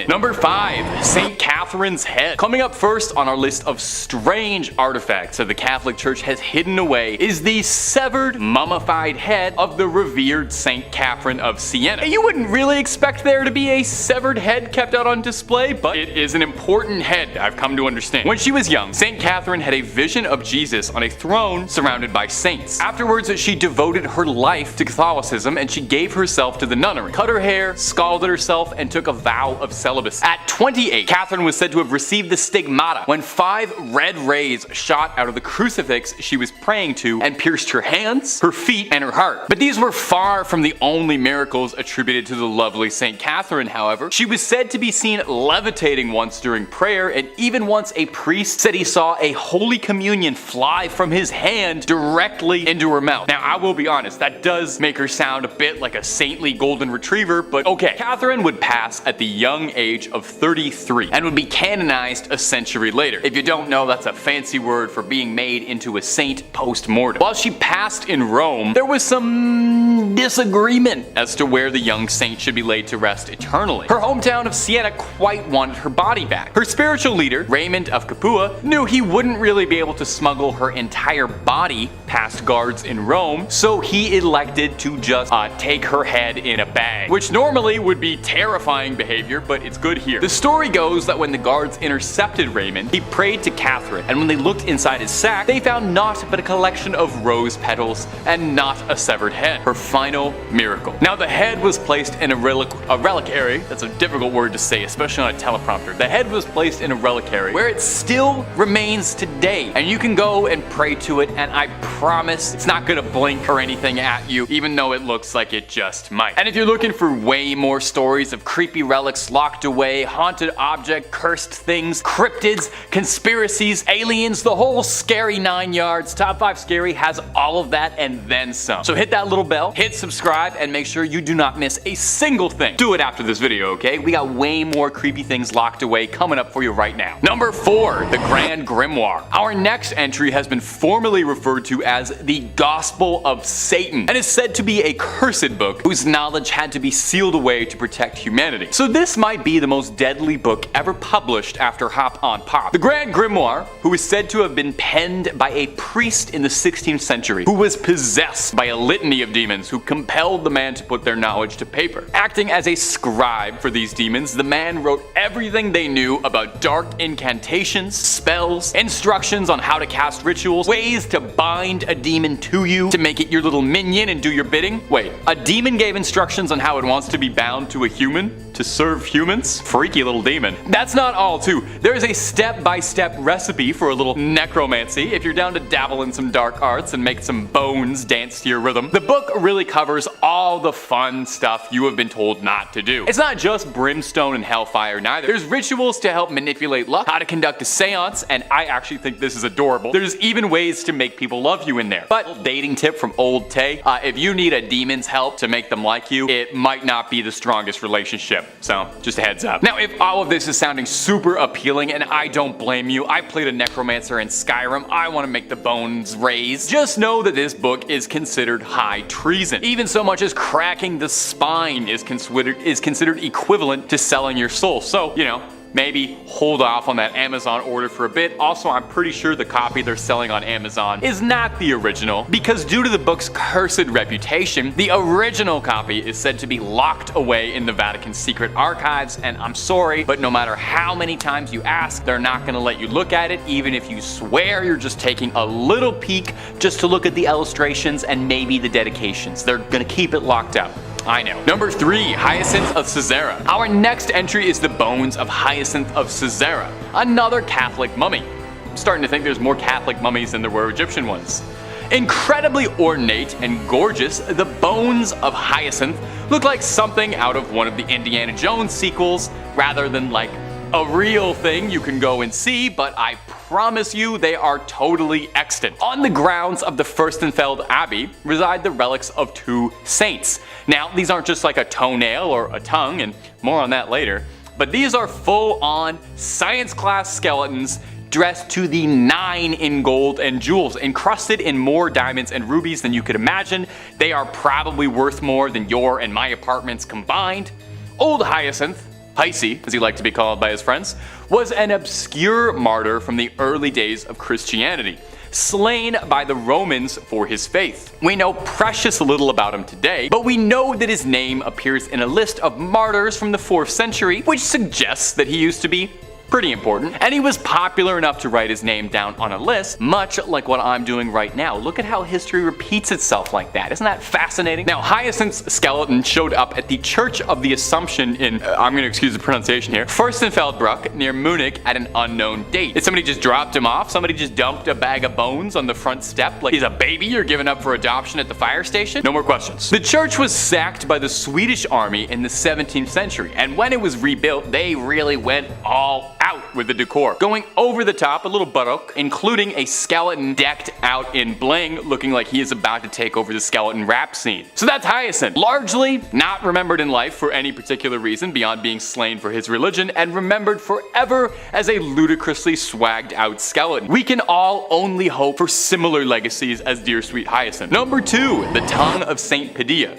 it. Number 5. St. Catherine's head. Coming up first on our list of strange artifacts that the Catholic Church has hidden away is the severed, mummified head of the revered St. Catherine of Siena. You wouldn't really expect there to be a severed head kept out on display, but it is an important head, I've come to understand. When she was young, St. Catherine had a vision of Jesus on a throne surrounded by saints. Afterwards, she devoted her life to Catholicism and she gave herself to the nunnery, cut her hair, scalded herself, and took a vow of celibacy. At 28, Catherine was said to have received the stigmata when 5 red rays shot out of the crucifix she was praying to and pierced her hands, her feet, and her heart. But these were far from the only miracles attributed to the lovely St. Catherine, however. She was said to be seen levitating once during prayer, and even once a priest said he saw a Holy Communion fly from his hand directly into her mouth. Now, I will be honest, that does make her sound a bit like a saintly golden retriever, but okay. Catherine would pass at the young age of 33 and would be canonized a century later. If you don't know, that's a fancy word for being made into a saint post-mortem. While she passed in Rome, there was some disagreement as to where the young saint should be laid to rest eternally. Her hometown of Siena quite wanted her body back. Her spiritual leader, Raymond of Capua, knew he wouldn't really be able to smuggle her entire body past guards in Rome, so he elected to just take her head in a bag, which normally would be terrifying behavior, but it's good here. The story goes that when the guards intercepted Raymond, he prayed to Catherine, and when they looked inside his sack, they found naught but a collection of rose petals and not a severed head. Her final miracle. Now, the head was placed in a reliquary. That's a difficult word to say, especially on a teleprompter. The head was placed in a reliquary where it still remains today, and you can go and pray to it, and I promise it's not gonna blink or anything at you, even though it looks like it just might. And if you're looking for way more stories of creepy relics locked away, haunted object, cursed things, cryptids, conspiracies, aliens, the whole scary 9 yards, Top 5 Scary has all of that and then some. So hit that little bell, hit subscribe, and make sure you do not miss a single thing. Do it after this video, okay? We got way more creepy things locked away coming up for you right now. Number 4, the Grand Grimoire. Our next entry has been formally referred to as the Gospel of Satan and is said to be a cursed book whose knowledge had to be sealed away to protect humanity. So this might be the most deadly book ever published after Hop on Pop. The Grand Grimoire, who is said to have been penned by a priest in the 16th century who was possessed by a litany of demons who compelled the man to put their knowledge to paper. Acting as a scribe for these demons, the man wrote everything they knew about dark incantations, spells, instructions on how to cast rituals, ways to bind a demon to you to make it your little minion and do your bidding. Wait, a demon gave instructions on how it wants to be bound to a human to serve humans? Freaky little demon. That's not all too. There's a step-by-step recipe for a little necromancy if you're down to dabble in some dark arts and make some bones dance to your rhythm. The book really covers all the fun stuff you have been told not to do. It's not just brimstone and hellfire neither. There's rituals to help manipulate luck, how to conduct a seance, and I actually think this is adorable. There's even ways to make people love you in there. But dating tip from old Tay, if you need a demon's help to make them like you, it might not be the strongest relationship. So just a heads up. Now, if all of this is sounding super appealing, and I don't blame you, I played a necromancer in Skyrim, I want to make the bones raise, just know that this book is considered high treason. Even so much as cracking the spine is considered equivalent to selling your soul. So, you know, maybe hold off on that Amazon order for a bit. Also, I'm pretty sure the copy they're selling on Amazon is not the original, because due to the book's cursed reputation, the original copy is said to be locked away in the Vatican's secret archives, and I'm sorry, but no matter how many times you ask, they're not gonna let you look at it, even if you swear you're just taking a little peek just to look at the illustrations and maybe the dedications. They're gonna keep it locked up. I know. Number 3, Hyacinth of Caesarea. Our next entry is the bones of Hyacinth of Caesarea, another Catholic mummy. I'm starting to think there's more Catholic mummies than there were Egyptian ones. Incredibly ornate and gorgeous, the bones of Hyacinth look like something out of one of the Indiana Jones sequels, rather than like a real thing you can go and see, but I promise you they are totally extant. On the grounds of the Fürstenfeld Abbey reside the relics of 2 saints. Now, these aren't just like a toenail or a tongue, and more on that later, but these are full-on science class skeletons dressed to the 9 in gold and jewels, encrusted in more diamonds and rubies than you could imagine. They are probably worth more than your and my apartments combined. Old Hyacinth Heisey, as he liked to be called by his friends, was an obscure martyr from the early days of Christianity, slain by the Romans for his faith. We know precious little about him today, but we know that his name appears in a list of martyrs from the 4th century, which suggests that he used to be pretty important, and he was popular enough to write his name down on a list, much like what I'm doing right now. Look at how history repeats itself like that. Isn't that fascinating? Now, Hyacinth's skeleton showed up at the Church of the Assumption in, I'm going to excuse the pronunciation here, Fürstenfeldbruck near Munich at an unknown date. Did somebody just drop him off? Somebody just dumped a bag of bones on the front step like he's a baby you're giving up for adoption at the fire station? No more questions. The church was sacked by the Swedish army in the 17th century, and when it was rebuilt, they really went all out with the decor, going over the top, a little baroque, including a skeleton decked out in bling, looking like he is about to take over the skeleton rap scene. So that's Hyacinth, largely not remembered in life for any particular reason beyond being slain for his religion, and remembered forever as a ludicrously swagged out skeleton. We can all only hope for similar legacies as dear sweet Hyacinth. Number 2, the tongue of Saint Padilla.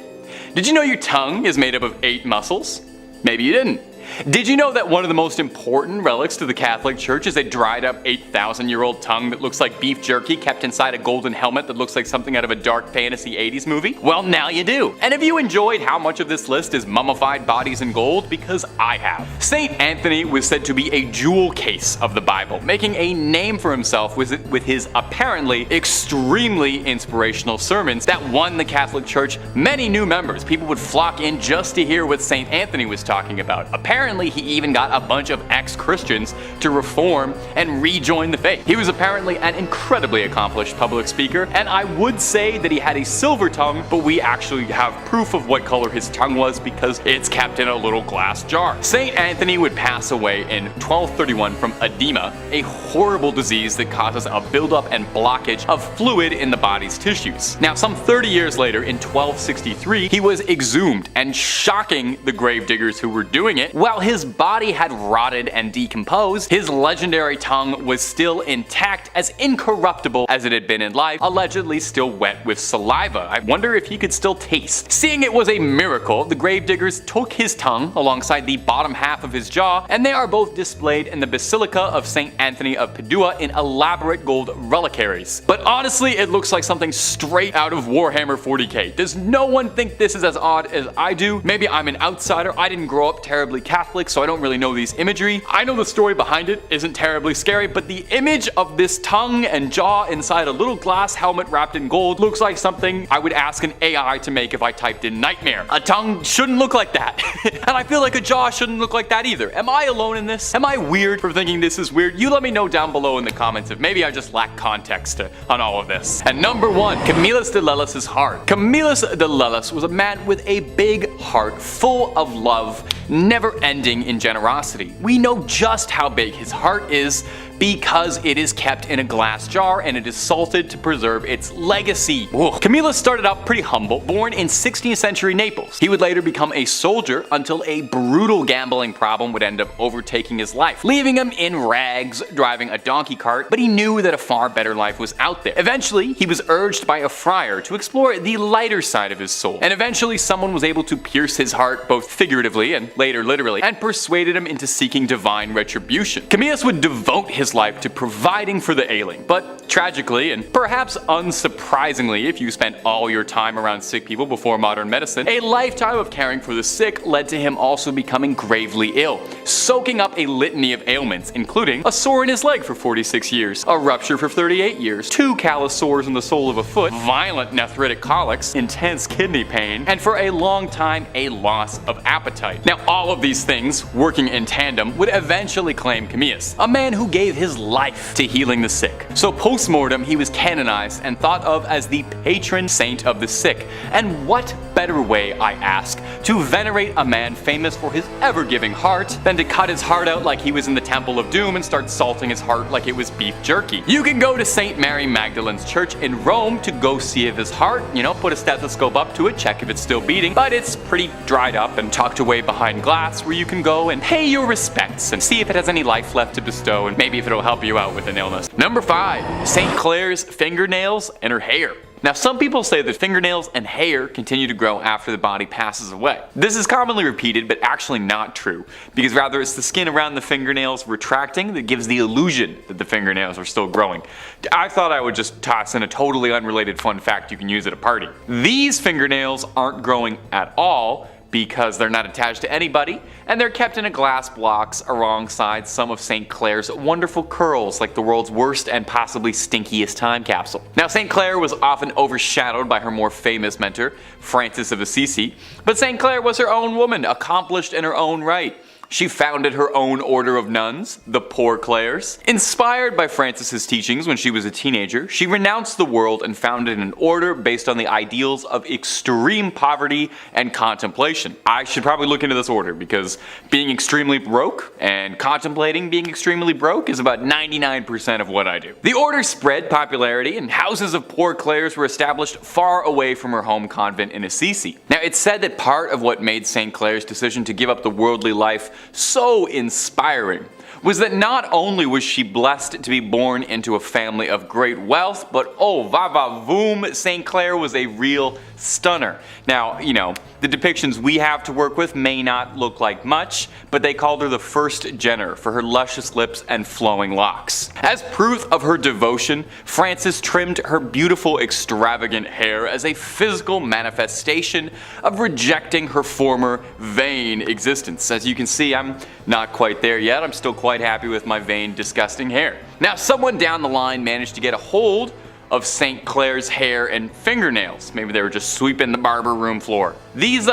Did you know your tongue is made up of 8 muscles? Maybe you didn't. Did you know that one of the most important relics to the Catholic Church is a dried up 8,000-year-old tongue that looks like beef jerky kept inside a golden helmet that looks like something out of a dark fantasy 80s movie? Well, now you do. And have you enjoyed how much of this list is mummified bodies in gold? Because I have. Saint Anthony was said to be a jewel case of the Bible, making a name for himself with his apparently extremely inspirational sermons that won the Catholic Church many new members. People would flock in just to hear what Saint Anthony was talking about. Apparently, he even got a bunch of ex-Christians to reform and rejoin the faith. He was apparently an incredibly accomplished public speaker, and I would say that he had a silver tongue, but we actually have proof of what color his tongue was because it's kept in a little glass jar. Saint Anthony would pass away in 1231 from edema, a horrible disease that causes a buildup and blockage of fluid in the body's tissues. Now, some 30 years later, in 1263, he was exhumed, and shocking the gravediggers who were doing it, while his body had rotted and decomposed, his legendary tongue was still intact, as incorruptible as it had been in life, allegedly still wet with saliva. I wonder if he could still taste. Seeing it was a miracle, the gravediggers took his tongue alongside the bottom half of his jaw, and they are both displayed in the Basilica of St. Anthony of Padua in elaborate gold reliquaries. But honestly, it looks like something straight out of Warhammer 40k. Does no one think this is as odd as I do? Maybe I'm an outsider. I didn't grow up terribly Catholic, so I don't really know these imagery. I know the story behind it isn't terribly scary, but the image of this tongue and jaw inside a little glass helmet wrapped in gold looks like something I would ask an AI to make if I typed in nightmare. A tongue shouldn't look like that. And I feel like a jaw shouldn't look like that either. Am I alone in this? Am I weird for thinking this is weird? You let me know down below in the comments if maybe I just lack context on all of this. And number 1, Camillus de Lellis' heart. Camillus de Lellis was a man with a big heart full of love, never ending in generosity. We know just how big his heart is because it is kept in a glass jar and it is salted to preserve its legacy. Camillus started out pretty humble, born in 16th century Naples. He would later become a soldier until a brutal gambling problem would end up overtaking his life, leaving him in rags driving a donkey cart, but he knew that a far better life was out there. Eventually, he was urged by a friar to explore the lighter side of his soul, and eventually someone was able to pierce his heart both figuratively and later literally, and persuaded him into seeking divine retribution. Camillus would devote his life to providing for the ailing, but tragically, and perhaps unsurprisingly if you spent all your time around sick people before modern medicine, a lifetime of caring for the sick led to him also becoming gravely ill, soaking up a litany of ailments, including a sore in his leg for 46 years, a rupture for 38 years, 2 callous sores in the sole of a foot, violent nephritic colics, intense kidney pain, and for a long time a loss of appetite. Now, all of these things, working in tandem, would eventually claim Camillus, a man who gave his life to healing the sick. So post-mortem, he was canonized and thought of as the patron saint of the sick. And what better way, I ask, to venerate a man famous for his ever-giving heart than to cut his heart out like he was in the Temple of Doom and start salting his heart like it was beef jerky? You can go to St. Mary Magdalene's Church in Rome to go see if his heart, put a stethoscope up to it, check if it's still beating, but it's pretty dried up and tucked away behind glass where you can go and pay your respects and see if it has any life left to bestow and maybe if it'll help you out with an illness. Number 5, St. Clare's fingernails and her hair. Now, some people say that fingernails and hair continue to grow after the body passes away. This is commonly repeated, but actually not true, because rather it's the skin around the fingernails retracting that gives the illusion that the fingernails are still growing. I thought I would just toss in a totally unrelated fun fact you can use at a party. These fingernails aren't growing at all, because they're not attached to anybody, and they're kept in a glass box alongside some of St. Clair's wonderful curls, like the world's worst and possibly stinkiest time capsule. Now, St. Clair was often overshadowed by her more famous mentor, Francis of Assisi, but St. Clair was her own woman, accomplished in her own right. She founded her own order of nuns, the Poor Clares. Inspired by Francis's teachings when she was a teenager, she renounced the world and founded an order based on the ideals of extreme poverty and contemplation. I should probably look into this order because being extremely broke and contemplating being extremely broke is about 99% of what I do. The order spread popularity and houses of Poor Clares were established far away from her home convent in Assisi. Now, it's said that part of what made St. Clair's decision to give up the worldly life so inspiring was that not only was she blessed to be born into a family of great wealth, but oh va va voom, St. Clair was a real stunner. Now, you know, the depictions we have to work with may not look like much, but they called her the first Jenner for her luscious lips and flowing locks. As proof of her devotion, Frances trimmed her beautiful extravagant hair as a physical manifestation of rejecting her former vain existence. As you can see, I'm not quite there yet. I'm still quite happy with my vain, disgusting hair. Now, someone down the line managed to get a hold of St. Clair's hair and fingernails. Maybe they were just sweeping the barber room floor. These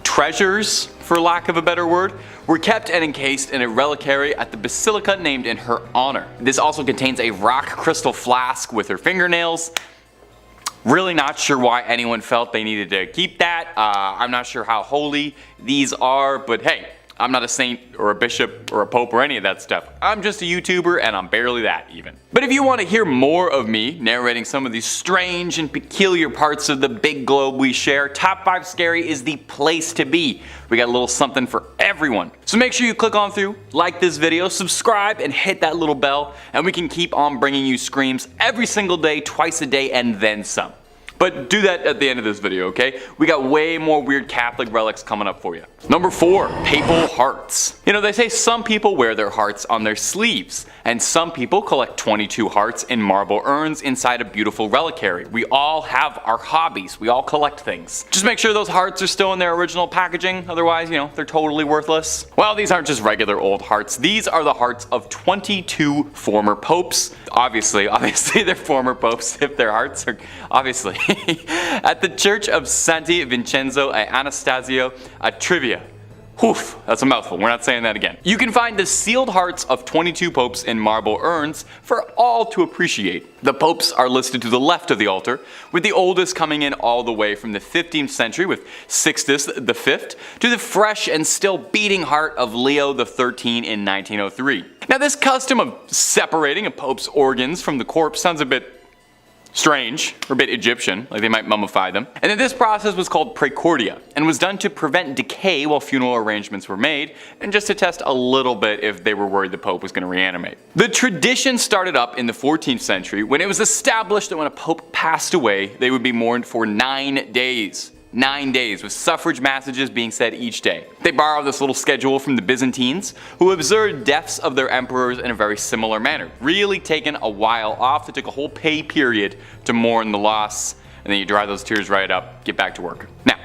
treasures, for lack of a better word, were kept and encased in a reliquary at the basilica named in her honor. This also contains a rock crystal flask with her fingernails. Really not sure why anyone felt they needed to keep that. I'm not sure how holy these are, but hey, I'm not a saint or a bishop or a pope or any of that stuff. I'm just a YouTuber and I'm barely that even. But if you want to hear more of me narrating some of these strange and peculiar parts of the big globe we share, Top 5 Scary is the place to be. We got a little something for everyone. So make sure you click on through, like this video, subscribe, and hit that little bell, and we can keep on bringing you screams every single day, twice a day, and then some. But do that at the end of this video, okay? We got way more weird Catholic relics coming up for you. Number 4, Papal Hearts. You know, they say some people wear their hearts on their sleeves, and some people collect 22 hearts in marble urns inside a beautiful reliquary. We all have our hobbies. We all collect things. Just make sure those hearts are still in their original packaging, otherwise, you know, they're totally worthless. Well, these aren't just regular old hearts. These are the hearts of 22 former popes. Obviously they're former popes if their hearts are, obviously. At the Church of Santi Vincenzo e Anastasio a Trivia. Oof, that's a mouthful. We're not saying that again. You can find the sealed hearts of 22 popes in marble urns for all to appreciate. The popes are listed to the left of the altar, with the oldest coming in all the way from the 15th century with Sixtus V to the fresh and still beating heart of Leo XIII in 1903. Now, this custom of separating a pope's organs from the corpse sounds a bit strange, or a bit Egyptian, like they might mummify them. And then this process was called praecordia, and was done to prevent decay while funeral arrangements were made, and just to test a little bit if they were worried the Pope was going to reanimate. The tradition started up in the 14th century when it was established that when a Pope passed away, they would be mourned for 9 days. 9 days, with suffrage massages being said each day. They borrowed this little schedule from the Byzantines, who observed deaths of their emperors in a very similar manner. Really taken a while off. They took a whole pay period to mourn the loss, and then you dry those tears right up, get back to work. Now,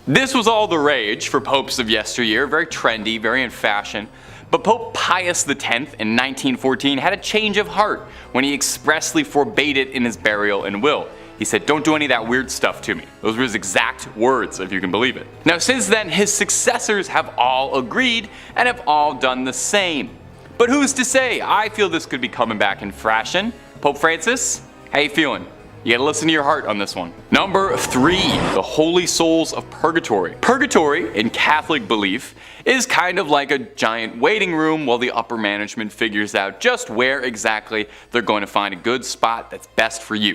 this was all the rage for popes of yesteryear, very trendy, very in fashion. But Pope Pius X in 1914 had a change of heart when he expressly forbade it in his burial and will. He said, "Don't do any of that weird stuff to me." Those were his exact words, if you can believe it. Now, since then, his successors have all agreed and have all done the same. But who's to say? I feel this could be coming back in fashion. Pope Francis, how you feeling? You gotta listen to your heart on this one. Number 3, the Holy Souls of Purgatory. Purgatory, in Catholic belief, is kind of like a giant waiting room while the upper management figures out just where exactly they're going to find a good spot that's best for you.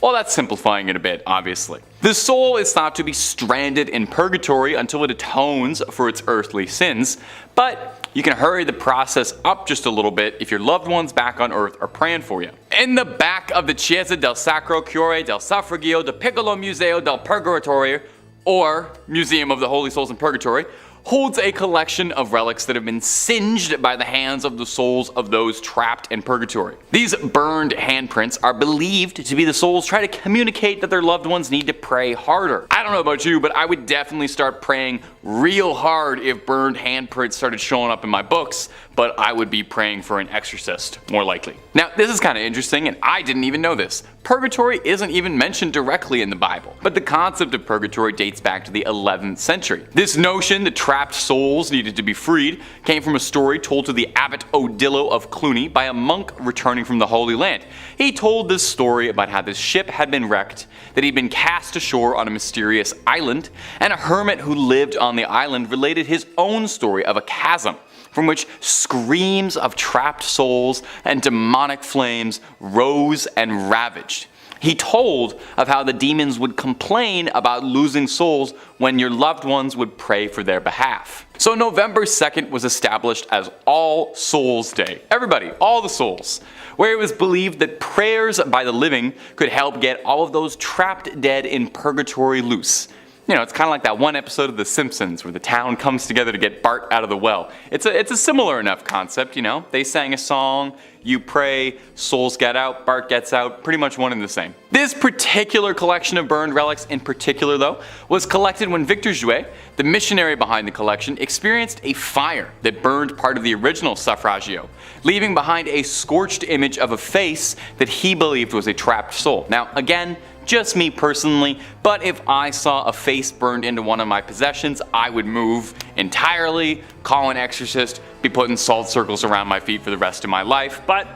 Well, that's simplifying it a bit, obviously. The soul is thought to be stranded in purgatory until it atones for its earthly sins, but you can hurry the process up just a little bit if your loved ones back on Earth are praying for you. In the back of the Chiesa del Sacro Cuore del Suffragio del Piccolo Museo del Purgatorio, or Museum of the Holy Souls in Purgatory, holds a collection of relics that have been singed by the hands of the souls of those trapped in purgatory. These burned handprints are believed to be the souls trying to communicate that their loved ones need to pray harder. I don't know about you, but I would definitely start praying real hard if burned handprints started showing up in my books, but I would be praying for an exorcist, more likely. Now, this is kind of interesting, and I didn't even know this. Purgatory isn't even mentioned directly in the Bible, but the concept of purgatory dates back to the 11th century. This notion that trapped souls needed to be freed came from a story told to the Abbot Odilo of Cluny by a monk returning from the Holy Land. He told this story about how this ship had been wrecked, that he'd been cast ashore on a mysterious island, and a hermit who lived on the island related his own story of a chasm from which screams of trapped souls and demonic flames rose and ravaged. He told of how the demons would complain about losing souls when your loved ones would pray for their behalf. So November 2nd was established as All Souls Day. Everybody, all the souls. Where it was believed that prayers by the living could help get all of those trapped dead in purgatory loose. You know, it's kind of like that one episode of The Simpsons where the town comes together to get Bart out of the well. It's a similar enough concept, you know. They sang a song, you pray, souls get out, Bart gets out, pretty much one and the same. This particular collection of burned relics in particular, though, was collected when Victor Jouet, the missionary behind the collection, experienced a fire that burned part of the original suffragio, leaving behind a scorched image of a face that he believed was a trapped soul. Now, again, just me personally, but if I saw a face burned into one of my possessions, I would move entirely, call an exorcist, be putting salt circles around my feet for the rest of my life, but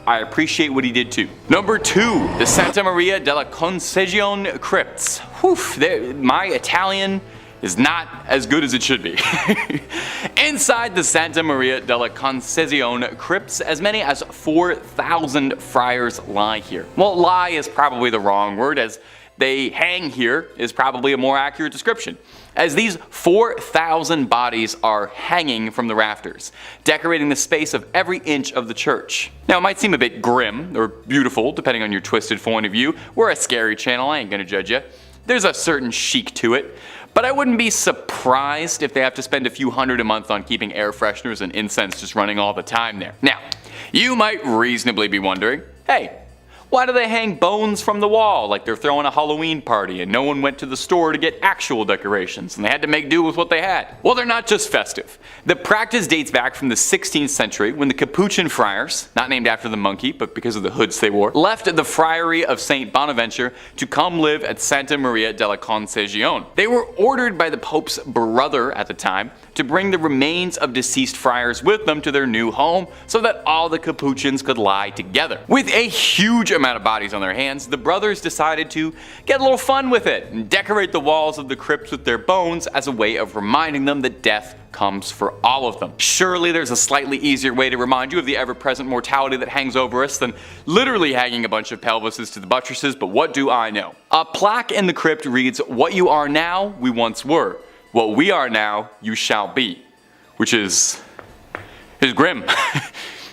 I appreciate what he did too. Number 2, the Santa Maria della Concesione crypts. Whew, my Italian is not as good as it should be. Inside the Santa Maria della Concesione crypts, as many as 4,000 friars lie here. Well, lie is probably the wrong word, as they hang here is probably a more accurate description, as these 4,000 bodies are hanging from the rafters, decorating the space of every inch of the church. Now, it might seem a bit grim or beautiful, depending on your twisted point of view. We're a scary channel, I ain't gonna judge you. There's a certain chic to it. But I wouldn't be surprised if they have to spend a few hundred a month on keeping air fresheners and incense just running all the time there. Now, you might reasonably be wondering, hey, why do they hang bones from the wall like they're throwing a Halloween party and no one went to the store to get actual decorations and they had to make do with what they had? Well, they're not just festive. The practice dates back from the 16th century when the Capuchin friars, not named after the monkey but because of the hoods they wore, left the friary of St. Bonaventure to come live at Santa Maria della Concesione. They were ordered by the Pope's brother at the time to bring the remains of deceased friars with them to their new home so that all the Capuchins could lie together. With a huge amount of bodies on their hands, the brothers decided to get a little fun with it and decorate the walls of the crypts with their bones as a way of reminding them that death comes for all of them. Surely there's a slightly easier way to remind you of the ever-present mortality that hangs over us than literally hanging a bunch of pelvises to the buttresses, but what do I know? A plaque in the crypt reads, "What you are now, we once were. What we are now, you shall be," which is grim.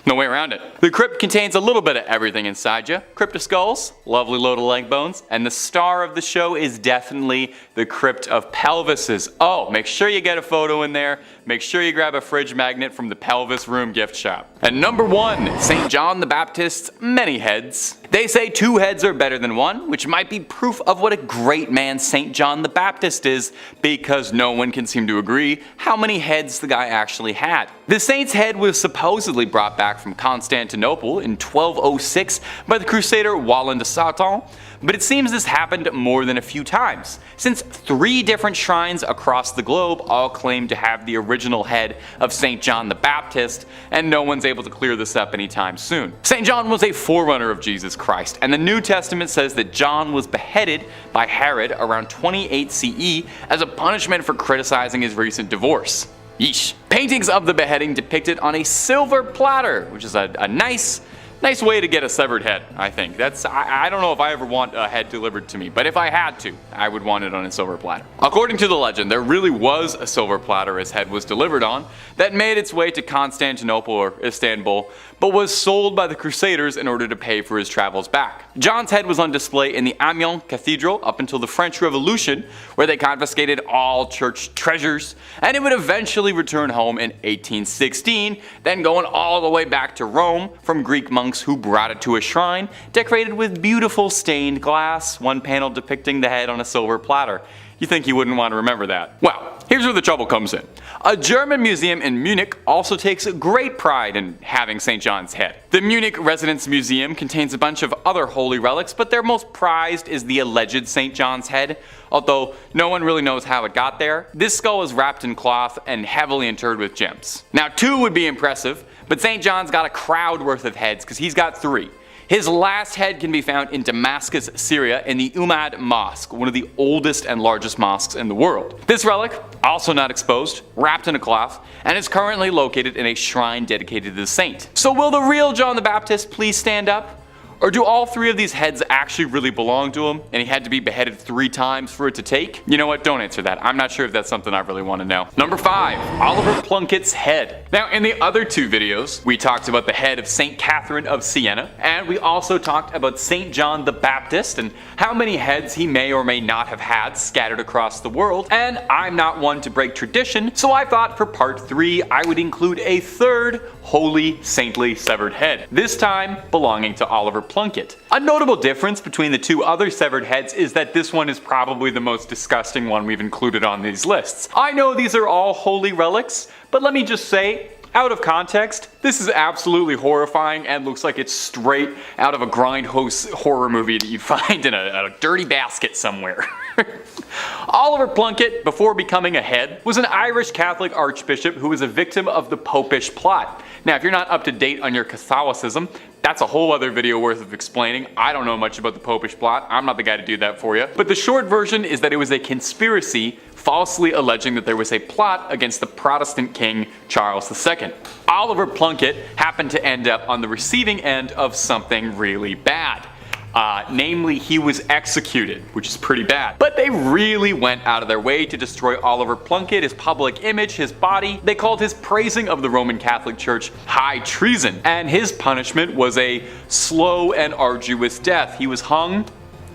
No way around it. The crypt contains a little bit of everything inside you. Crypt of skulls, lovely load of leg bones, and the star of the show is definitely the crypt of pelvises. Oh, make sure you get a photo in there. Make sure you grab a fridge magnet from the Pelvis Room gift shop. And number 1, St. John the Baptist's many heads. They say 2 heads are better than 1, which might be proof of what a great man St. John the Baptist is, because no one can seem to agree how many heads the guy actually had. The saint's head was supposedly brought back from Constantinople in 1206 by the crusader Wallen de Satan, but it seems this happened more than a few times, since 3 different shrines across the globe all claim to have the original head of St. John the Baptist, and no one's able to clear this up anytime soon. St. John was a forerunner of Jesus Christ, and the New Testament says that John was beheaded by Herod around 28 CE as a punishment for criticizing his recent divorce. Yeesh. Paintings of the beheading depicted on a silver platter, which is a nice Nice way to get a severed head, I think. I don't know if I ever want a head delivered to me, but if I had to, I would want it on a silver platter. According to the legend, there really was a silver platter his head was delivered on that made its way to Constantinople or Istanbul, but was sold by the Crusaders in order to pay for his travels back. John's head was on display in the Amiens Cathedral up until the French Revolution, where they confiscated all church treasures, and it would eventually return home in 1816, then going all the way back to Rome from Greek monks who brought it to a shrine decorated with beautiful stained glass, one panel depicting the head on a silver platter. You think you wouldn't want to remember that? Well, here's where the trouble comes in. A German museum in Munich also takes great pride in having St. John's head. The Munich Residence Museum contains a bunch of other holy relics, but their most prized is the alleged St. John's head, although no one really knows how it got there. This skull is wrapped in cloth and heavily interred with gems. Now, 2 would be impressive, but St. John's got a crowd worth of heads because he's got 3. His last head can be found in Damascus, Syria in the Umayyad Mosque, one of the oldest and largest mosques in the world. This relic, also not exposed, wrapped in a cloth, and is currently located in a shrine dedicated to the saint. So will the real John the Baptist please stand up? Or do all 3 of these heads actually really belong to him, and he had to be beheaded 3 times for it to take? You know what, don't answer that. I'm not sure if that's something I really want to know. Number 5, Oliver Plunkett's head. Now, in the other 2 videos, we talked about the head of St. Catherine of Siena, and we also talked about St. John the Baptist and how many heads he may or may not have had scattered across the world. And I'm not one to break tradition, so I thought for part 3 I would include a 3rd holy saintly severed head, this time belonging to Oliver Plunkett. A notable difference between the 2 other severed heads is that this one is probably the most disgusting one we've included on these lists. I know these are all holy relics, but let me just say, out of context, this is absolutely horrifying and looks like it's straight out of a grindhouse horror movie that you'd find in a dirty basket somewhere. Oliver Plunkett, before becoming a head, was an Irish Catholic archbishop who was a victim of the Popish plot. Now, if you're not up to date on your Catholicism, that's a whole other video worth of explaining. I don't know much about the Popish plot. I'm not the guy to do that for you. But the short version is that it was a conspiracy falsely alleging that there was a plot against the Protestant king Charles II. Oliver Plunkett happened to end up on the receiving end of something really bad. Namely, he was executed, which is pretty bad. But they really went out of their way to destroy Oliver Plunkett, his public image, his body. They called his praising of the Roman Catholic Church high treason, and his punishment was a slow and arduous death. He was hung,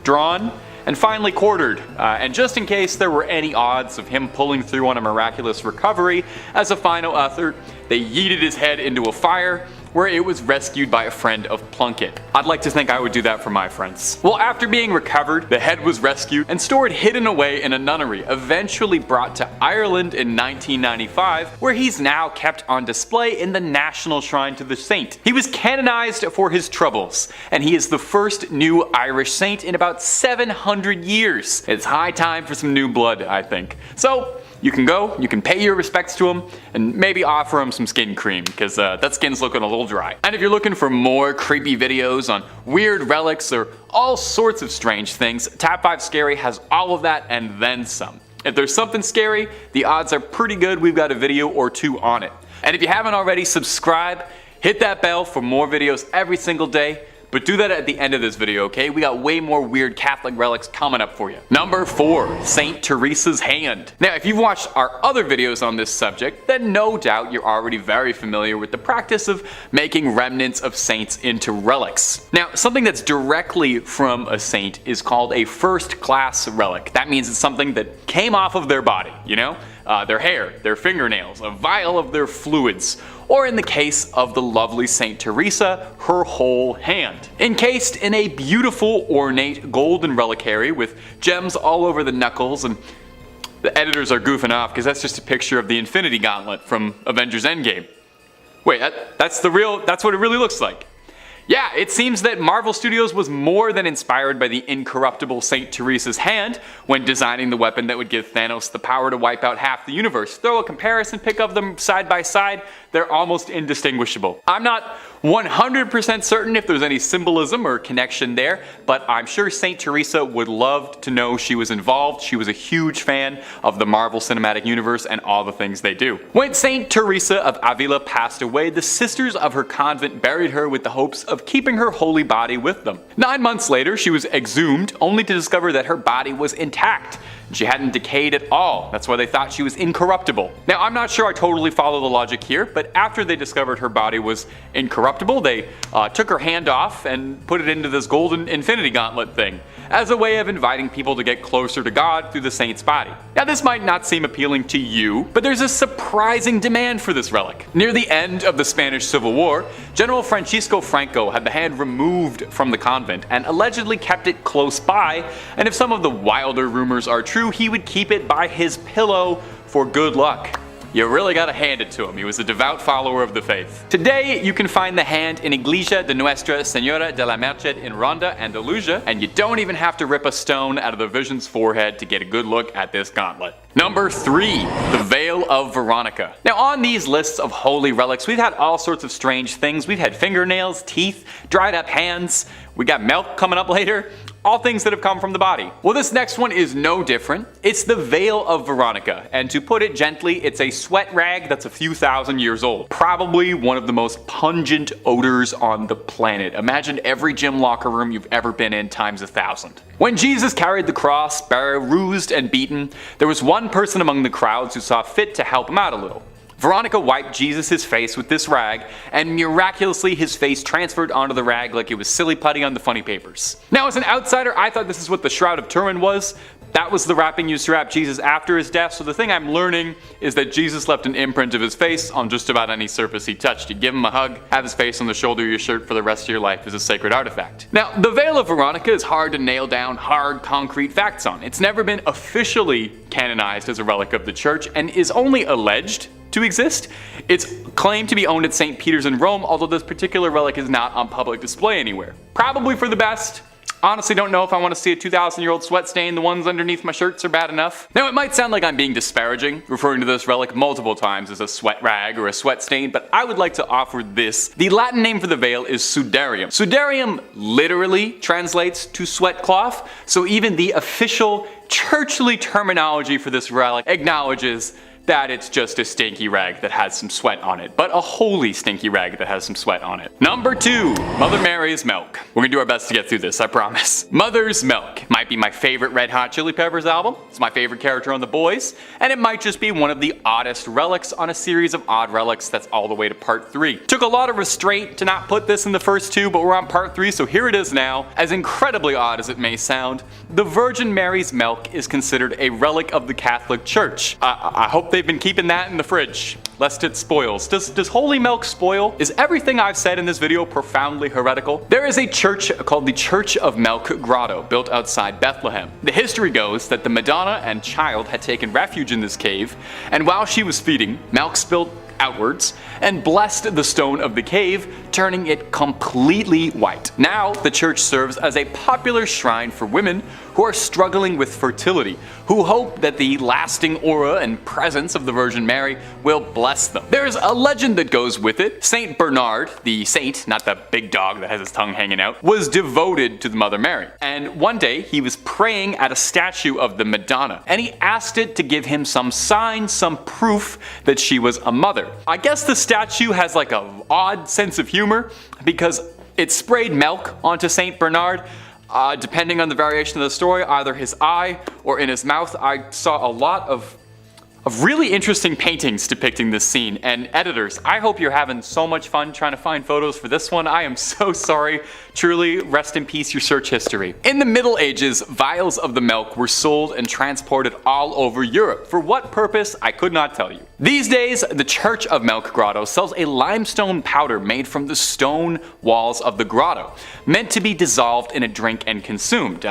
drawn, and finally quartered. And just in case there were any odds of him pulling through on a miraculous recovery, as a final effort, they yeeted his head into a fire, where it was rescued by a friend of Plunkett. I'd like to think I would do that for my friends. Well, after being recovered, the head was rescued and stored hidden away in a nunnery, eventually brought to Ireland in 1995, where he's now kept on display in the National Shrine to the Saint. He was canonized for his troubles, and he is the first new Irish saint in about 700 years. It's high time for some new blood, I think. So, you can go, you can pay your respects to him, and maybe offer him some skin cream, because that skin's looking a little dry. And if you're looking for more creepy videos on weird relics or all sorts of strange things, Top 5 Scary has all of that and then some. If there's something scary, the odds are pretty good we've got a video or 2 on it. And if you haven't already, subscribe, hit that bell for more videos every single day. But do that at the end of this video, okay? We got way more weird Catholic relics coming up for you. Number 4, St. Teresa's hand. Now, if you've watched our other videos on this subject, then no doubt you're already very familiar with the practice of making remnants of saints into relics. Now, something that's directly from a saint is called a first-class relic. That means it's something that came off of their body, you know? Their hair, their fingernails, a vial of their fluids, or in the case of the lovely St. Teresa, her whole hand. Encased in a beautiful, ornate golden reliquary with gems all over the knuckles, and the editors are goofing off because that's just a picture of the Infinity Gauntlet from Avengers Endgame. Wait, that's what it really looks like. Yeah, it seems that Marvel Studios was more than inspired by the incorruptible St. Teresa's hand when designing the weapon that would give Thanos the power to wipe out half the universe. Throw a comparison pic of them side by side, they're almost indistinguishable. I'm not 100% certain if there's any symbolism or connection there, but I'm sure St. Teresa would love to know she was involved. She was a huge fan of the Marvel Cinematic Universe and all the things they do. When St. Teresa of Avila passed away, the sisters of her convent buried her with the hopes of of keeping her holy body with them. 9 months later, she was exhumed, only to discover that her body was intact. She hadn't decayed at all. That's why they thought she was incorruptible. Now, I'm not sure I totally follow the logic here, but after they discovered her body was incorruptible, they took her hand off and put it into this golden infinity gauntlet thing, as a way of inviting people to get closer to God through the saint's body. Now, this might not seem appealing to you, but there's a surprising demand for this relic. Near the end of the Spanish Civil War, General Francisco Franco had the hand removed from the convent and allegedly kept it close by, and if some of the wilder rumors are true, he would keep it by his pillow for good luck. You really gotta hand it to him. He was a devout follower of the faith. Today, you can find the hand in Iglesia de Nuestra Señora de la Merced in Ronda, Andalusia, and you don't even have to rip a stone out of the Vision's forehead to get a good look at this gauntlet. Number 3. The Veil of Veronica. Now, on these lists of holy relics, we've had all sorts of strange things. We've had fingernails, teeth, dried up hands. We got milk coming up later. All things that have come from the body. Well, this next one is no different. It's the Veil of Veronica, and to put it gently, it's a sweat rag that's a few thousand years old. Probably one of the most pungent odors on the planet. Imagine every gym locker room you've ever been in times 1,000. When Jesus carried the cross, bruised and beaten, there was one person among the crowds who saw fit to help him out a little. Veronica wiped Jesus' face with this rag, and miraculously his face transferred onto the rag like it was silly putty on the funny papers. Now, as an outsider, I thought this is what the Shroud of Turin was. That was the wrapping used to wrap Jesus after his death, so the thing I'm learning is that Jesus left an imprint of his face on just about any surface he touched. You give him a hug, have his face on the shoulder of your shirt for the rest of your life as a sacred artifact. Now, the Veil of Veronica is hard to nail down hard, concrete facts on. It's never been officially canonized as a relic of the church, and is only alleged to exist. It's claimed to be owned at St. Peter's in Rome, although this particular relic is not on public display anywhere. Probably for the best. Honestly, don't know if I want to see a 2,000-year-old sweat stain. The ones underneath my shirts are bad enough. Now, it might sound like I'm being disparaging, referring to this relic multiple times as a sweat rag or a sweat stain, but I would like to offer this. The Latin name for the veil is sudarium. Sudarium literally translates to sweat cloth, so even the official churchly terminology for this relic acknowledges that it's just a stinky rag that has some sweat on it, but a holy stinky rag that has some sweat on it. Number 2, Mother Mary's milk. We're gonna do our best to get through this, I promise. Mother's milk might be my favorite Red Hot Chili Peppers album, it's my favorite character on The Boys, and it might just be one of the oddest relics on a series of odd relics that's all the way to part 3. Took a lot of restraint to not put this in the first 2, but we're on part 3, so here it is now. As incredibly odd as it may sound, the Virgin Mary's milk is considered a relic of the Catholic Church. I hope they've been keeping that in the fridge, lest it spoils. Does holy milk spoil? Is everything I've said in this video profoundly heretical? There is a church called the Church of Milk Grotto, built outside Bethlehem. The history goes that the Madonna and child had taken refuge in this cave, and while she was feeding, milk spilled outwards and blessed the stone of the cave, turning it completely white. Now, the church serves as a popular shrine for women who are struggling with fertility, who hope that the lasting aura and presence of the Virgin Mary will bless them. There's a legend that goes with it. Saint Bernard, the saint, not the big dog that has his tongue hanging out, was devoted to the Mother Mary. And one day, he was praying at a statue of the Madonna, and he asked it to give him some sign, some proof that she was a mother. I guess the statue has like an odd sense of humor because it sprayed milk onto Saint Bernard. Depending on the variation of the story, either his eye or in his mouth. I saw a lot of really interesting paintings depicting this scene, and editors, I hope you're having so much fun trying to find photos for this one. I am so sorry. Truly, rest in peace your search history. In the Middle Ages, vials of the milk were sold and transported all over Europe. For what purpose, I could not tell you. These days, the Church of Milk Grotto sells a limestone powder made from the stone walls of the grotto, meant to be dissolved in a drink and consumed.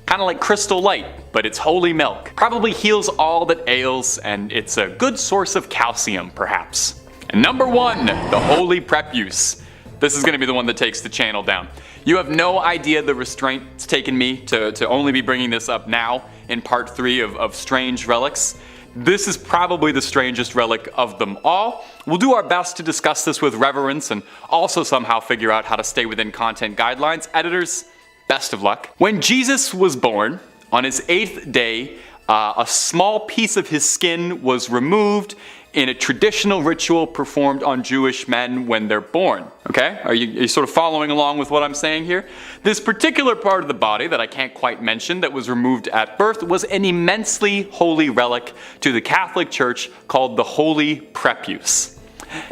Kind of like Crystal Light, but it's holy milk. Probably heals all that ails, and it's a good source of calcium, perhaps. And number 1, the Holy Prepuce. This is going to be the one that takes the channel down. You have no idea the restraint it's taken me to only be bringing this up now in part 3 of strange relics. This is probably the strangest relic of them all. We'll do our best to discuss this with reverence and also somehow figure out how to stay within content guidelines. Editors, best of luck. When Jesus was born, on his 8th day, a small piece of his skin was removed in a traditional ritual performed on Jewish men when they're born. Okay? Are you sort of following along with what I'm saying here? This particular part of the body that I can't quite mention that was removed at birth was an immensely holy relic to the Catholic Church called the Holy Prepuce.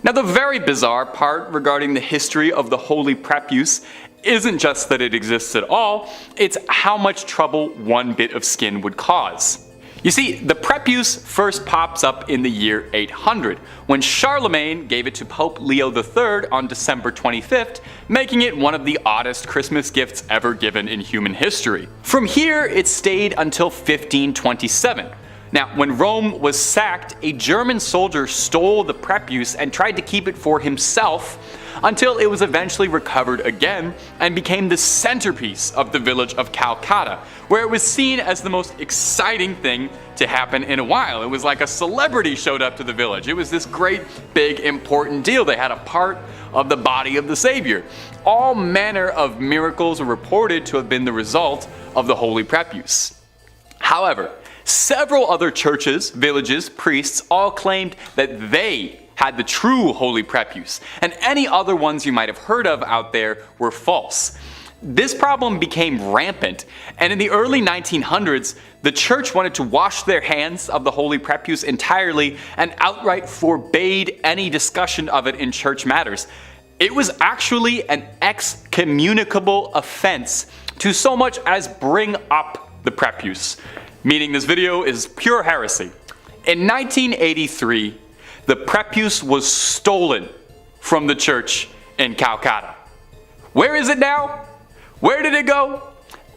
Now, the very bizarre part regarding the history of the Holy Prepuce isn't just that it exists at all, it's how much trouble one bit of skin would cause. You see, the prepuce first pops up in the year 800, when Charlemagne gave it to Pope Leo III on December 25th, making it one of the oddest Christmas gifts ever given in human history. From here, it stayed until 1527. Now, when Rome was sacked, a German soldier stole the prepuce and tried to keep it for himself until it was eventually recovered again and became the centerpiece of the village of Calcutta, where it was seen as the most exciting thing to happen in a while. It was like a celebrity showed up to the village. It was this great, big, important deal. They had a part of the body of the Savior. All manner of miracles are reported to have been the result of the Holy Prepuce. However, several other churches, villages, priests all claimed that they had the true Holy Prepuce, and any other ones you might have heard of out there were false. This problem became rampant, and in the early 1900s, the church wanted to wash their hands of the Holy Prepuce entirely and outright forbade any discussion of it in church matters. It was actually an excommunicable offense to so much as bring up the prepuce, meaning this video is pure heresy. In 1983, the prepuce was stolen from the church in Calcutta. Where is it now? Where did it go?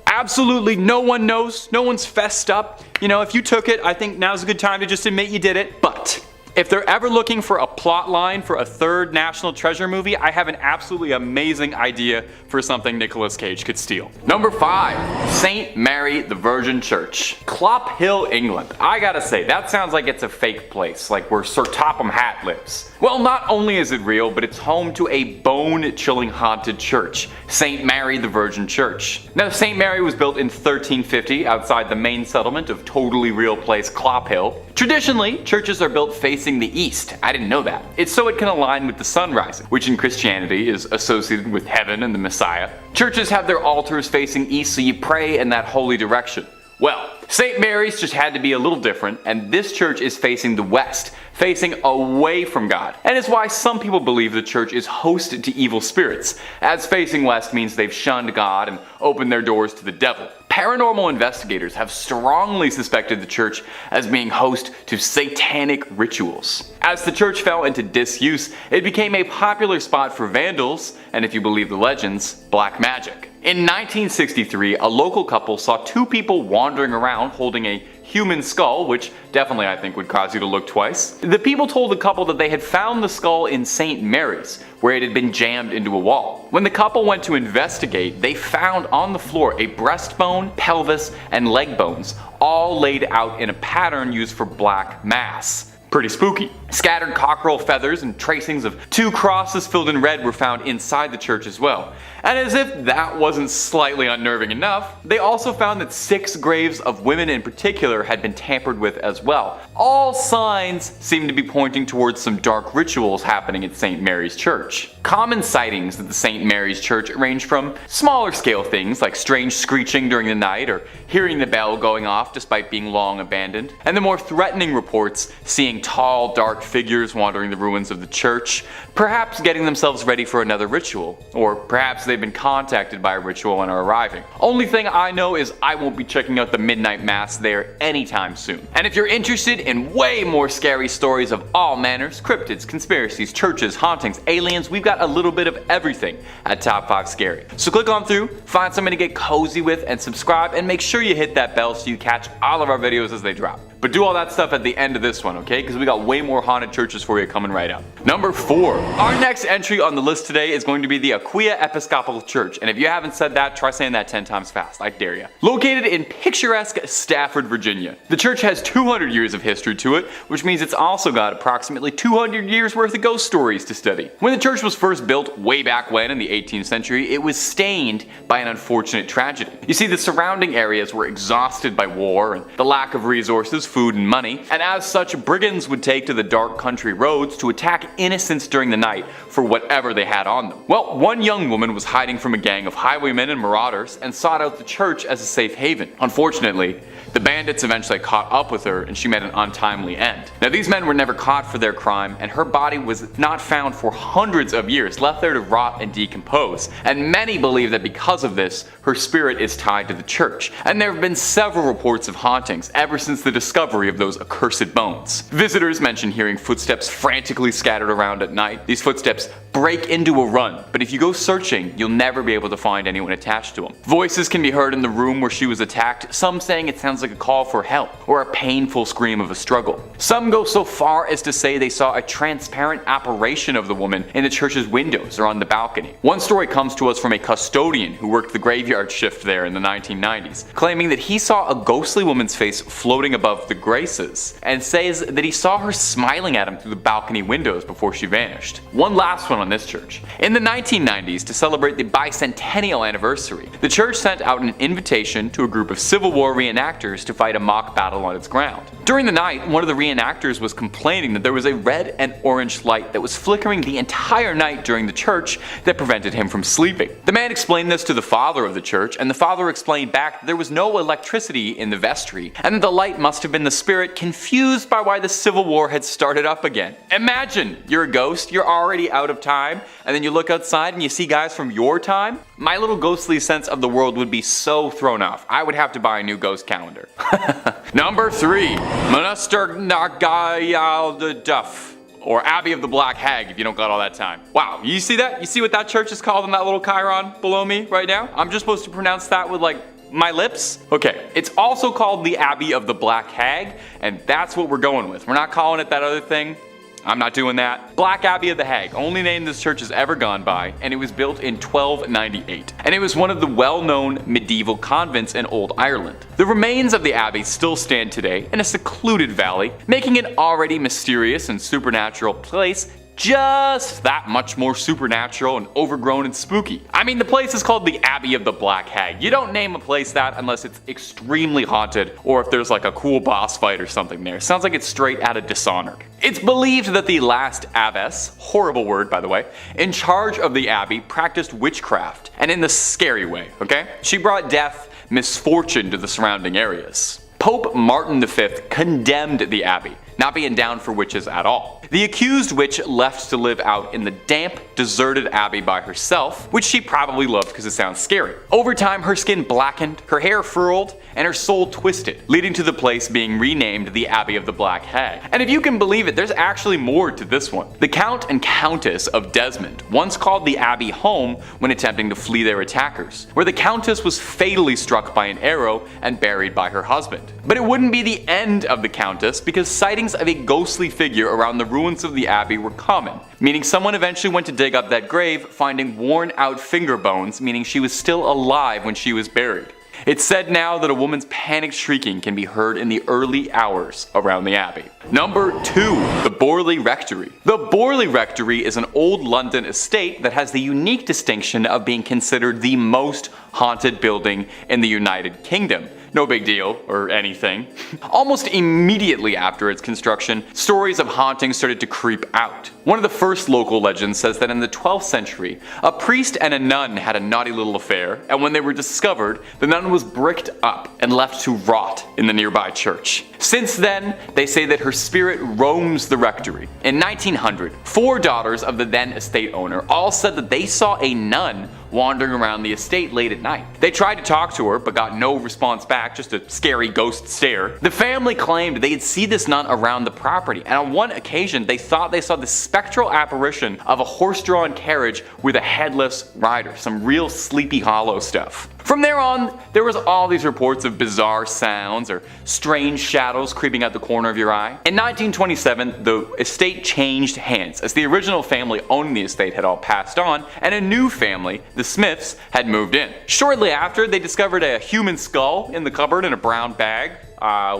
Absolutely no one knows. No one's fessed up. You know, if you took it, I think now's a good time to just admit you did it. But if they're ever looking for a plot line for a third National Treasure movie, I have an absolutely amazing idea for something Nicolas Cage could steal. Number 5. St. Mary the Virgin Church. Clop Hill, England. I gotta say, that sounds like it's a fake place, like where Sir Topham Hatt lives. Well, not only is it real, but it's home to a bone-chilling haunted church, St. Mary the Virgin Church. Now, St. Mary was built in 1350 outside the main settlement of totally real place Clop Hill. Traditionally, churches are built facing the east. I didn't know that. It's so it can align with the sun rising, which in Christianity is associated with heaven and the Messiah. Churches have their altars facing east, so you pray in that holy direction. Well, St. Mary's just had to be a little different, and this church is facing the west, facing away from God. And it's why some people believe the church is hosted to evil spirits, as facing west means they've shunned God and opened their doors to the devil. Paranormal investigators have strongly suspected the church as being host to satanic rituals. As the church fell into disuse, it became a popular spot for vandals, and if you believe the legends, black magic. In 1963, a local couple saw two people wandering around holding a human skull, which definitely I think would cause you to look twice. The people told the couple that they had found the skull in St. Mary's, where it had been jammed into a wall. When the couple went to investigate, they found on the floor a breastbone, pelvis, and leg bones, all laid out in a pattern used for black mass. Pretty spooky. Scattered cockerel feathers and tracings of two crosses filled in red were found inside the church as well. And as if that wasn't slightly unnerving enough, they also found that 6 graves of women in particular had been tampered with as well. All signs seem to be pointing towards some dark rituals happening at St. Mary's Church. Common sightings at the St. Mary's Church range from smaller scale things like strange screeching during the night or hearing the bell going off despite being long abandoned, and the more threatening reports seeing tall, dark figures wandering the ruins of the church, perhaps getting themselves ready for another ritual, or perhaps they've been contacted by a ritual and are arriving. Only thing I know is I won't be checking out the midnight mass there anytime soon. And if you're interested in way more scary stories of all manners, cryptids, conspiracies, churches, hauntings, aliens, we've got a little bit of everything at Top 5 Scary. So click on through, find something to get cozy with, and subscribe, and make sure you hit that bell so you catch all of our videos as they drop. But do all that stuff at the end of this one, okay? Because we got way more haunted churches for you coming right up. Number 4. Our next entry on the list today is going to be the Aquia Episcopal Church. And if you haven't said that, try saying that 10 times fast. I dare you. Located in picturesque Stafford, Virginia. The church has 200 years of history to it, which means it's also got approximately 200 years worth of ghost stories to study. When the church was first built way back when in the 18th century, it was stained by an unfortunate tragedy. You see, the surrounding areas were exhausted by war and the lack of resources food and money, and as such, brigands would take to the dark country roads to attack innocents during the night for whatever they had on them. Well, one young woman was hiding from a gang of highwaymen and marauders and sought out the church as a safe haven. Unfortunately, the bandits eventually caught up with her and she met an untimely end. Now, these men were never caught for their crime, and her body was not found for hundreds of years, left there to rot and decompose. And many believe that because of this, her spirit is tied to the church. And there have been several reports of hauntings ever since the discovery of those accursed bones. Visitors mention hearing footsteps frantically scattered around at night. These footsteps break into a run, but if you go searching, you'll never be able to find anyone attached to them. Voices can be heard in the room where she was attacked, some saying it sounds like a call for help or a painful scream of a struggle. Some go so far as to say they saw a transparent apparition of the woman in the church's windows or on the balcony. One story comes to us from a custodian who worked the graveyard shift there in the 1990s, claiming that he saw a ghostly woman's face floating above the graces, and says that he saw her smiling at him through the balcony windows before she vanished. One last one on this church. In the 1990s, to celebrate the bicentennial anniversary, the church sent out an invitation to a group of Civil War reenactors to fight a mock battle on its ground. During the night, one of the reenactors was complaining that there was a red and orange light that was flickering the entire night during the church that prevented him from sleeping. The man explained this to the father of the church, and the father explained back that there was no electricity in the vestry, and that the light must have been the spirit confused by why the Civil War had started up again. Imagine, you're a ghost, you're already out of time, and then you look outside and you see guys from your time? My little ghostly sense of the world would be so thrown off. I would have to buy a new ghost calendar. Number 3. Monaster Nagayal Duff, or Abbey of the Black Hag if you don't got all that time. Wow, you see that? You see what that church is called in that little chyron below me right now? I'm just supposed to pronounce that with my lips? Okay, it's also called the Abbey of the Black Hag, and that's what we're going with. We're not calling it that other thing. I'm not doing that. Black Abbey of the Hag, only name this church has ever gone by, and it was built in 1298. And it was one of the well-known medieval convents in Old Ireland. The remains of the abbey still stand today in a secluded valley, making it already mysterious and supernatural place just that much more supernatural and overgrown and spooky. I mean, the place is called the Abbey of the Black Hag. You don't name a place that unless it's extremely haunted or if there's like a cool boss fight or something there. Sounds like it's straight out of Dishonored. It's believed that the last abbess, horrible word by the way, in charge of the abbey practiced witchcraft, and in the scary way, okay? She brought death, misfortune to the surrounding areas. Pope Martin V condemned the abbey, not being down for witches at all. The accused witch left to live out in the damp, deserted abbey by herself, which she probably loved because it sounds scary. Over time, her skin blackened, her hair furled, and her soul twisted, leading to the place being renamed the Abbey of the Black Hag. And if you can believe it, there's actually more to this one. The Count and Countess of Desmond once called the abbey home when attempting to flee their attackers, where the Countess was fatally struck by an arrow and buried by her husband. But it wouldn't be the end of the Countess, because sightings of a ghostly figure around the ruins of the abbey were common, meaning someone eventually went to dig up that grave, finding worn out finger bones, meaning she was still alive when she was buried. It's said now that a woman's panicked shrieking can be heard in the early hours around the abbey. Number 2. The Borley Rectory. The Borley Rectory is an old London estate that has the unique distinction of being considered the most haunted building in the United Kingdom. No big deal, or anything. Almost immediately after its construction, stories of hauntings started to creep out. One of the first local legends says that in the 12th century, a priest and a nun had a naughty little affair, and when they were discovered, the nun was bricked up and left to rot in the nearby church. Since then, they say that her spirit roams the rectory. In 1900, 4 daughters of the then estate owner all said that they saw a nun wandering around the estate late at night. They tried to talk to her, but got no response back, just a scary ghost stare. The family claimed they'd see this nun around the property, and on one occasion they thought they saw the spectral apparition of a horse-drawn carriage with a headless rider, some real Sleepy Hollow stuff. From there on, there was all these reports of bizarre sounds or strange shadows creeping out the corner of your eye. In 1927, the estate changed hands, as the original family owning the estate had all passed on, and a new family, the Smiths, had moved in. Shortly after, they discovered a human skull in the cupboard in a brown bag.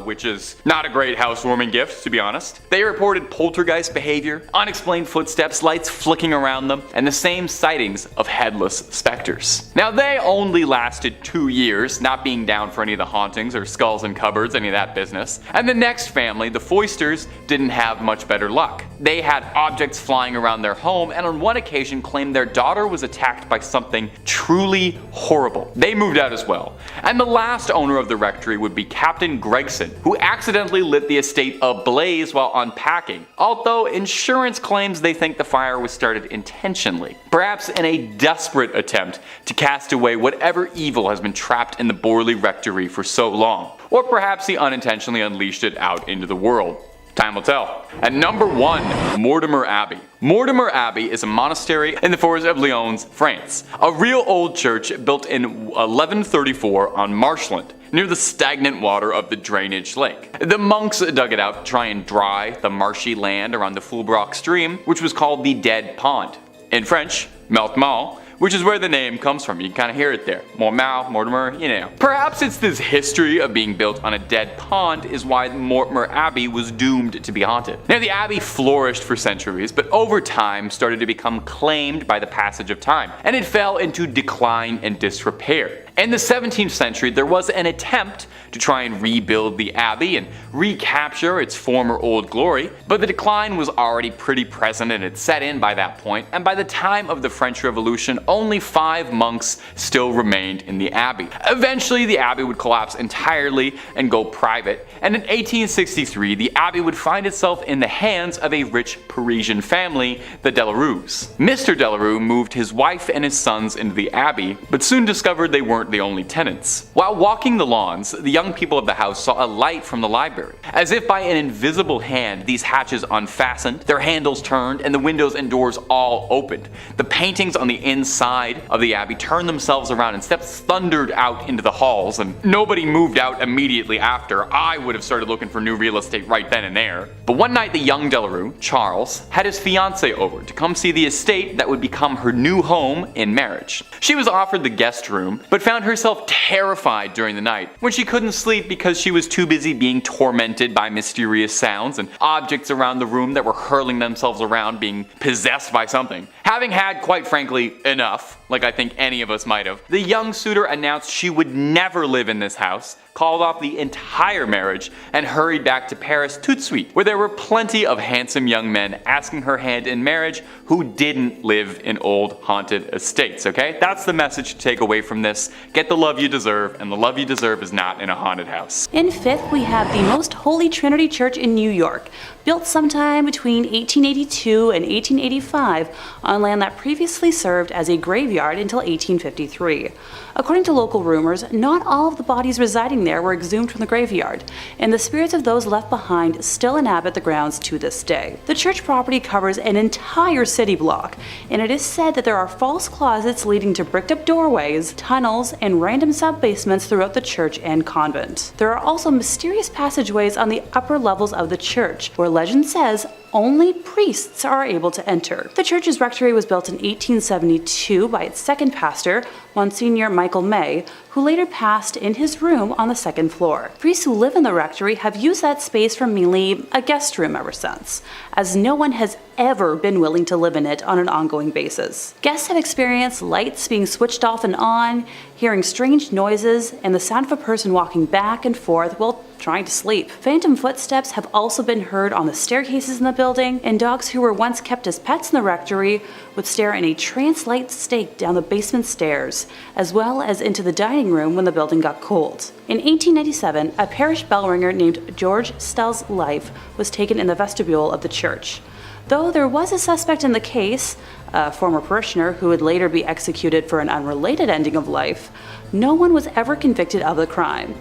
which is not a great housewarming gift, to be honest. They reported poltergeist behavior, unexplained footsteps, lights flicking around them, and the same sightings of headless specters. Now, they only lasted 2 years, not being down for any of the hauntings or skulls in cupboards, any of that business. And the next family, the Foysters, didn't have much better luck. They had objects flying around their home, and on one occasion claimed their daughter was attacked by something truly horrible. They moved out as well. And the last owner of the rectory would be Captain Gregson, who accidentally lit the estate ablaze while unpacking, although insurance claims they think the fire was started intentionally, perhaps in a desperate attempt to cast away whatever evil has been trapped in the Borley rectory for so long, or perhaps he unintentionally unleashed it out into the world. Time will tell. At number 1, Mortimer Abbey. Mortimer Abbey is a monastery in the forest of Lyons, France. A real old church built in 1134 on marshland, near the stagnant water of the drainage lake. The monks dug it out to try and dry the marshy land around the Fulbrock stream, which was called the Dead Pond. In French, Meltmal, which is where the name comes from. You can kind of hear it there. Mortimer, you know. Perhaps it's this history of being built on a dead pond is why Mortimer Abbey was doomed to be haunted. Now, the abbey flourished for centuries, but over time started to become claimed by the passage of time, and it fell into decline and disrepair. In the 17th century, there was an attempt to try and rebuild the abbey and recapture its former old glory, but the decline was already pretty present and had set in by that point, and by the time of the French Revolution, only 5 monks still remained in the abbey. Eventually, the abbey would collapse entirely and go private, and in 1863, the abbey would find itself in the hands of a rich Parisian family, the Delarues. Mr. Delarue moved his wife and his sons into the abbey, but soon discovered they weren't the only tenants. While walking the lawns, the young people of the house saw a light from the library. As if by an invisible hand, these hatches unfastened, their handles turned, and the windows and doors all opened. The paintings on the inside of the abbey turned themselves around and steps thundered out into the halls, and nobody moved out immediately after. I would have started looking for new real estate right then and there. But one night the young Delarue, Charles, had his fiancée over to come see the estate that would become her new home in marriage. She was offered the guest room, but found herself terrified during the night when she couldn't sleep because she was too busy being tormented by mysterious sounds and objects around the room that were hurling themselves around, being possessed by something. Having had, quite frankly, enough, like I think any of us might have, the young suitor announced she would never live in this house, called off the entire marriage, and hurried back to Paris tout de suite, where there were plenty of handsome young men asking her hand in marriage who didn't live in old haunted estates, okay? That's the message to take away from this. Get the love you deserve, and the love you deserve is not in a haunted house. In 5th, we have the Most Holy Trinity Church in New York, built sometime between 1882 and 1885 on land that previously served as a graveyard until 1853. According to local rumors, not all of the bodies residing there were exhumed from the graveyard, and the spirits of those left behind still inhabit the grounds to this day. The church property covers an entire city block, and it is said that there are false closets leading to bricked-up doorways, tunnels, and random sub-basements throughout the church and convent. There are also mysterious passageways on the upper levels of the church, where legend says only priests are able to enter. The church's rectory was built in 1872 by its second pastor, Monsignor Michael May, who later passed in his room on the second floor. Priests who live in the rectory have used that space for mainly a guest room ever since, as no one has ever been willing to live in it on an ongoing basis. Guests have experienced lights being switched off and on, hearing strange noises, and the sound of a person walking back and forth while trying to sleep. Phantom footsteps have also been heard on the staircases in the building, and dogs who were once kept as pets in the rectory would stare in a trance-like state down the basement stairs, as well as into the dining room when the building got cold. In 1897, a parish bell ringer named George Stell's life was taken in the vestibule of the church. Though there was a suspect in the case, a former parishioner who would later be executed for an unrelated ending of life, no one was ever convicted of the crime.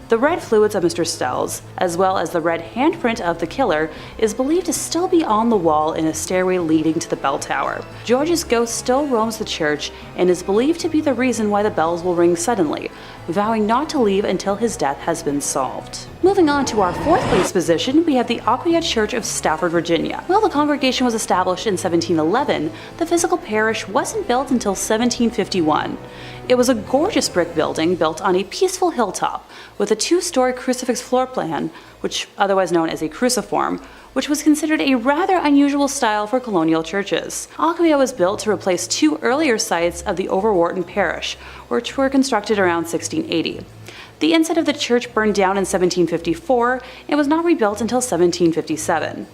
The red fluids of Mr. Stell's, as well as the red handprint of the killer, is believed to still be on the wall in a stairway leading to the bell tower. George's ghost still roams the church and is believed to be the reason why the bells will ring suddenly, vowing not to leave until his death has been solved. Moving on to our fourth place position, we have the Occurrences Church of Stafford, Virginia. While the congregation was established in 1711, the physical parish wasn't built until 1751. It was a gorgeous brick building built on a peaceful hilltop with a 2-story crucifix floor plan, which otherwise known as a cruciform, which was considered a rather unusual style for colonial churches. Occurrences was built to replace 2 earlier sites of the Overwharton parish, which were constructed around 1680. The inside of the church burned down in 1754 and was not rebuilt until 1757.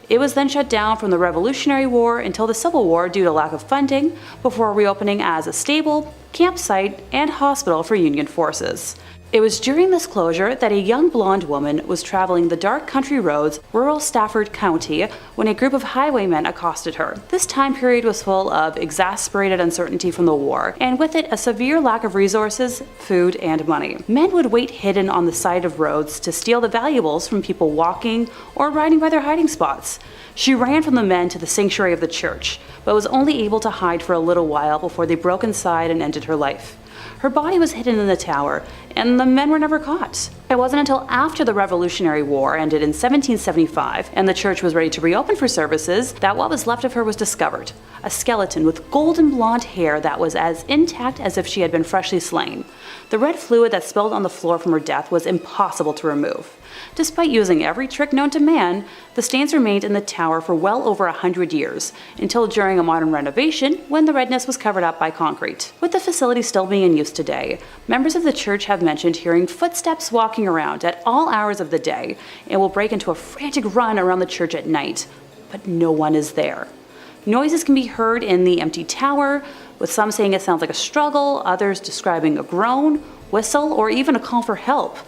It was then shut down from the Revolutionary War until the Civil War due to lack of funding, before reopening as a stable, campsite, and hospital for Union forces. It was during this closure that a young blonde woman was traveling the dark country roads, rural Stafford County, when a group of highwaymen accosted her. This time period was full of exasperated uncertainty from the war, and with it a severe lack of resources, food, and money. Men would wait hidden on the side of roads to steal the valuables from people walking or riding by their hiding spots. She ran from the men to the sanctuary of the church, but was only able to hide for a little while before they broke inside and ended her life. Her body was hidden in the tower, and the men were never caught. It wasn't until after the Revolutionary War ended in 1775 and the church was ready to reopen for services that what was left of her was discovered, a skeleton with golden blonde hair that was as intact as if she had been freshly slain. The red fluid that spilled on the floor from her death was impossible to remove. Despite using every trick known to man, the stains remained in the tower for well over 100 years, until during a modern renovation when the redness was covered up by concrete. With the facility still being in use today, members of the church have mentioned hearing footsteps walking around at all hours of the day and will break into a frantic run around the church at night, but no one is there. Noises can be heard in the empty tower, with some saying it sounds like a struggle, others describing a groan, whistle, or even a call for help.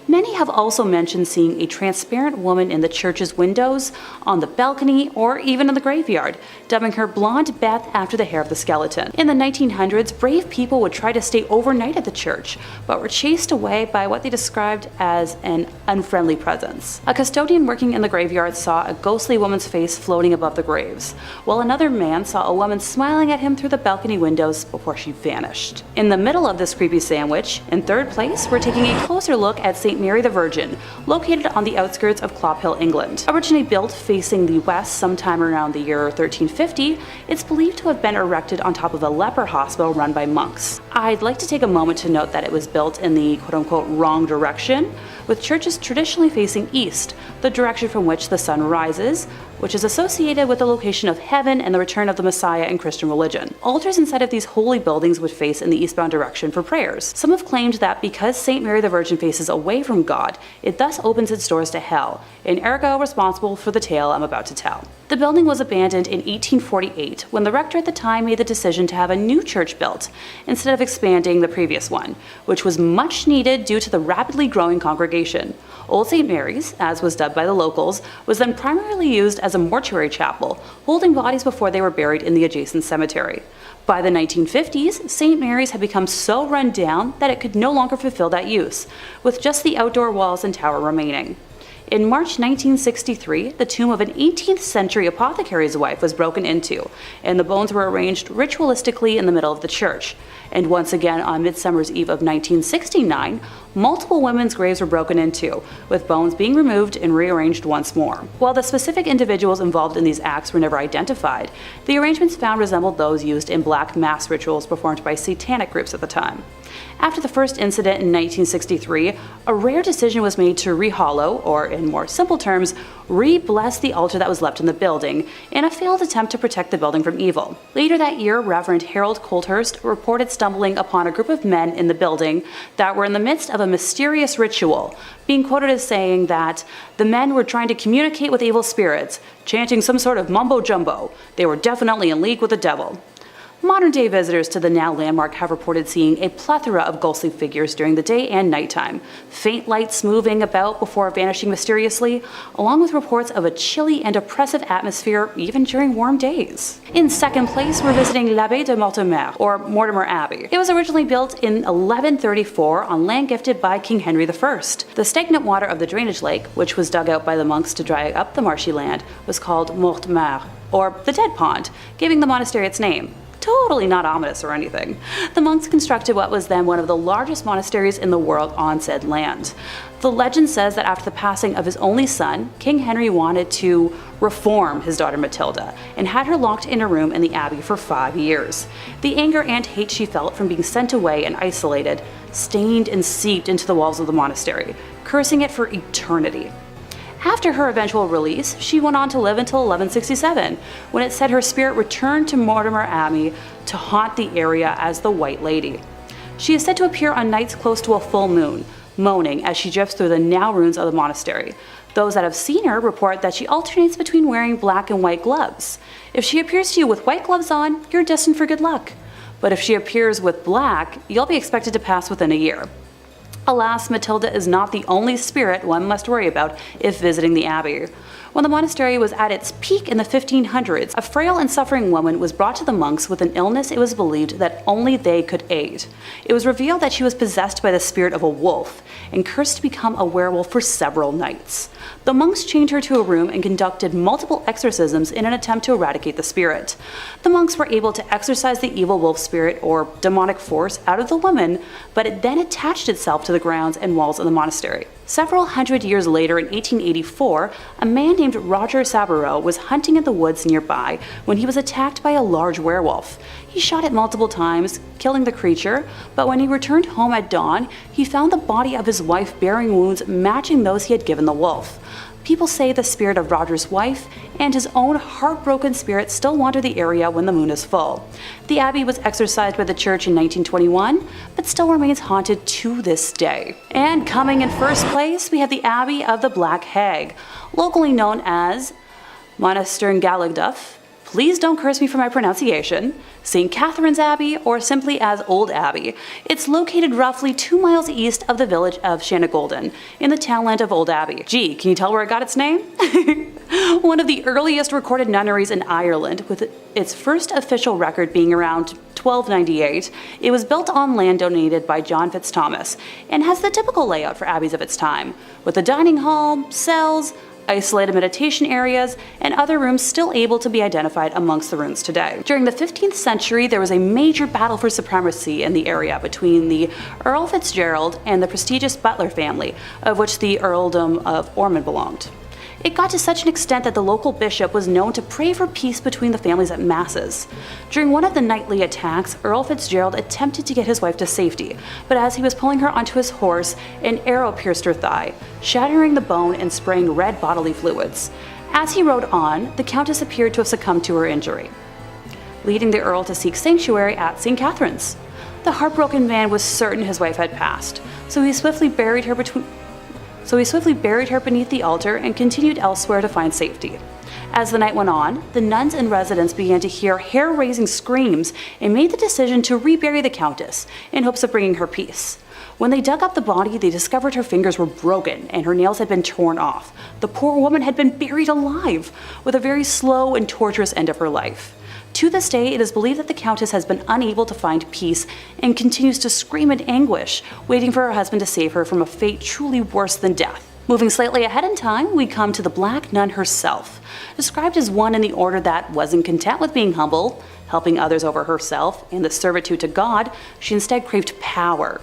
Many have also mentioned seeing a transparent woman in the church's windows, on the balcony, or even in the graveyard, dubbing her Blonde Beth after the hair of the skeleton. In the 1900s, brave people would try to stay overnight at the church, but were chased away by what they described as an unfriendly presence. A custodian working in the graveyard saw a ghostly woman's face floating above the graves, while another man saw a woman smiling at him through the balcony windows before she vanished. In the middle of this creepy sandwich, in third place, we're taking a closer look at St. Mary the Virgin, located on the outskirts of Clophill, England. Originally built facing the west sometime around the year 1350, it's believed to have been erected on top of a leper hospital run by monks. I'd like to take a moment to note that it was built in the quote-unquote wrong direction, with churches traditionally facing east, the direction from which the sun rises, which is associated with the location of heaven and the return of the Messiah in Christian religion. Altars inside of these holy buildings would face in the eastbound direction for prayers. Some have claimed that because St. Mary the Virgin faces away from God, it thus opens its doors to hell, and ergo responsible for the tale I'm about to tell. The building was abandoned in 1848 when the rector at the time made the decision to have a new church built, instead of expanding the previous one, which was much needed due to the rapidly growing congregation. Old St. Mary's, as was dubbed by the locals, was then primarily used as a mortuary chapel, holding bodies before they were buried in the adjacent cemetery. By the 1950s, St. Mary's had become so run down that it could no longer fulfill that use, with just the outdoor walls and tower remaining. In March 1963, the tomb of an 18th century apothecary's wife was broken into, and the bones were arranged ritualistically in the middle of the church. And once again on Midsummer's Eve of 1969, multiple women's graves were broken into, with bones being removed and rearranged once more. While the specific individuals involved in these acts were never identified, the arrangements found resembled those used in black mass rituals performed by satanic groups at the time. After the first incident in 1963, a rare decision was made to rehollow, or in more simple terms, re-bless the altar that was left in the building, in a failed attempt to protect the building from evil. Later that year, Reverend Harold Colthurst reported stumbling upon a group of men in the building that were in the midst of a mysterious ritual, being quoted as saying that the men were trying to communicate with evil spirits, chanting some sort of mumbo-jumbo. They were definitely in league with the devil. Modern-day visitors to the now landmark have reported seeing a plethora of ghostly figures during the day and nighttime, faint lights moving about before vanishing mysteriously, along with reports of a chilly and oppressive atmosphere even during warm days. In second place, we're visiting l'Abbaye de Mortemer, or Mortimer Abbey. It was originally built in 1134 on land gifted by King Henry I. The stagnant water of the drainage lake, which was dug out by the monks to dry up the marshy land, was called Mortemer, or the Dead Pond, giving the monastery its name. totally not ominous or anything. The monks constructed what was then one of the largest monasteries in the world on said land. The legend says that after the passing of his only son, King Henry wanted to reform his daughter Matilda and had her locked in a room in the abbey for 5 years. The anger and hate she felt from being sent away and isolated stained and seeped into the walls of the monastery, cursing it for eternity. After her eventual release, she went on to live until 1167, when it said her spirit returned to Mortimer Abbey to haunt the area as the White Lady. She is said to appear on nights close to a full moon, moaning as she drifts through the now ruins of the monastery. Those that have seen her report that she alternates between wearing black and white gloves. If she appears to you with white gloves on, you're destined for good luck. But if she appears with black, you'll be expected to pass within a year. Alas, Matilda is not the only spirit one must worry about if visiting the abbey. When the monastery was at its peak in the 1500s, a frail and suffering woman was brought to the monks with an illness it was believed that only they could aid. It was revealed that she was possessed by the spirit of a wolf and cursed to become a werewolf for several nights. The monks chained her to a room and conducted multiple exorcisms in an attempt to eradicate the spirit. The monks were able to exorcise the evil wolf spirit or demonic force out of the woman, but it then attached itself to the grounds and walls of the monastery. Several hundred years later, in 1884, a man named Roger Saboureau was hunting in the woods nearby when he was attacked by a large werewolf. He shot it multiple times, killing the creature, but when he returned home at dawn, he found the body of his wife bearing wounds matching those he had given the wolf. People say the spirit of Roger's wife and his own heartbroken spirit still wander the area when the moon is full. The abbey was exorcised by the church in 1921, but still remains haunted to this day. And coming in first place, we have the Abbey of the Black Hag, locally known as Monasterngalagduff. Please don't curse me for my pronunciation. St. Catherine's Abbey, or simply as Old Abbey. It's located roughly 2 miles east of the village of Shanagolden, in the townland of Old Abbey. Gee, can you tell where it got its name? One of the earliest recorded nunneries in Ireland, with its first official record being around 1298, it was built on land donated by John Fitzthomas, and has the typical layout for abbeys of its time, with a dining hall, cells, isolated meditation areas, and other rooms still able to be identified amongst the ruins today. During the 15th century, there was a major battle for supremacy in the area between the Earl Fitzgerald and the prestigious Butler family, of which the Earldom of Ormond belonged. It got to such an extent that the local bishop was known to pray for peace between the families at masses. During one of the nightly attacks, Earl Fitzgerald attempted to get his wife to safety, but as he was pulling her onto his horse, an arrow pierced her thigh, shattering the bone and spraying red bodily fluids. As he rode on, the Countess appeared to have succumbed to her injury, leading the Earl to seek sanctuary at St. Catherine's. The heartbroken man was certain his wife had passed, so he swiftly buried her beneath the altar and continued elsewhere to find safety. As the night went on, the nuns and residents began to hear hair-raising screams and made the decision to rebury the Countess in hopes of bringing her peace. When they dug up the body, they discovered her fingers were broken and her nails had been torn off. The poor woman had been buried alive, with a very slow and torturous end of her life. To this day, it is believed that the Countess has been unable to find peace and continues to scream in anguish, waiting for her husband to save her from a fate truly worse than death. Moving slightly ahead in time, we come to the Black Nun herself. Described as one in the order that wasn't content with being humble, helping others over herself, and the servitude to God, she instead craved power.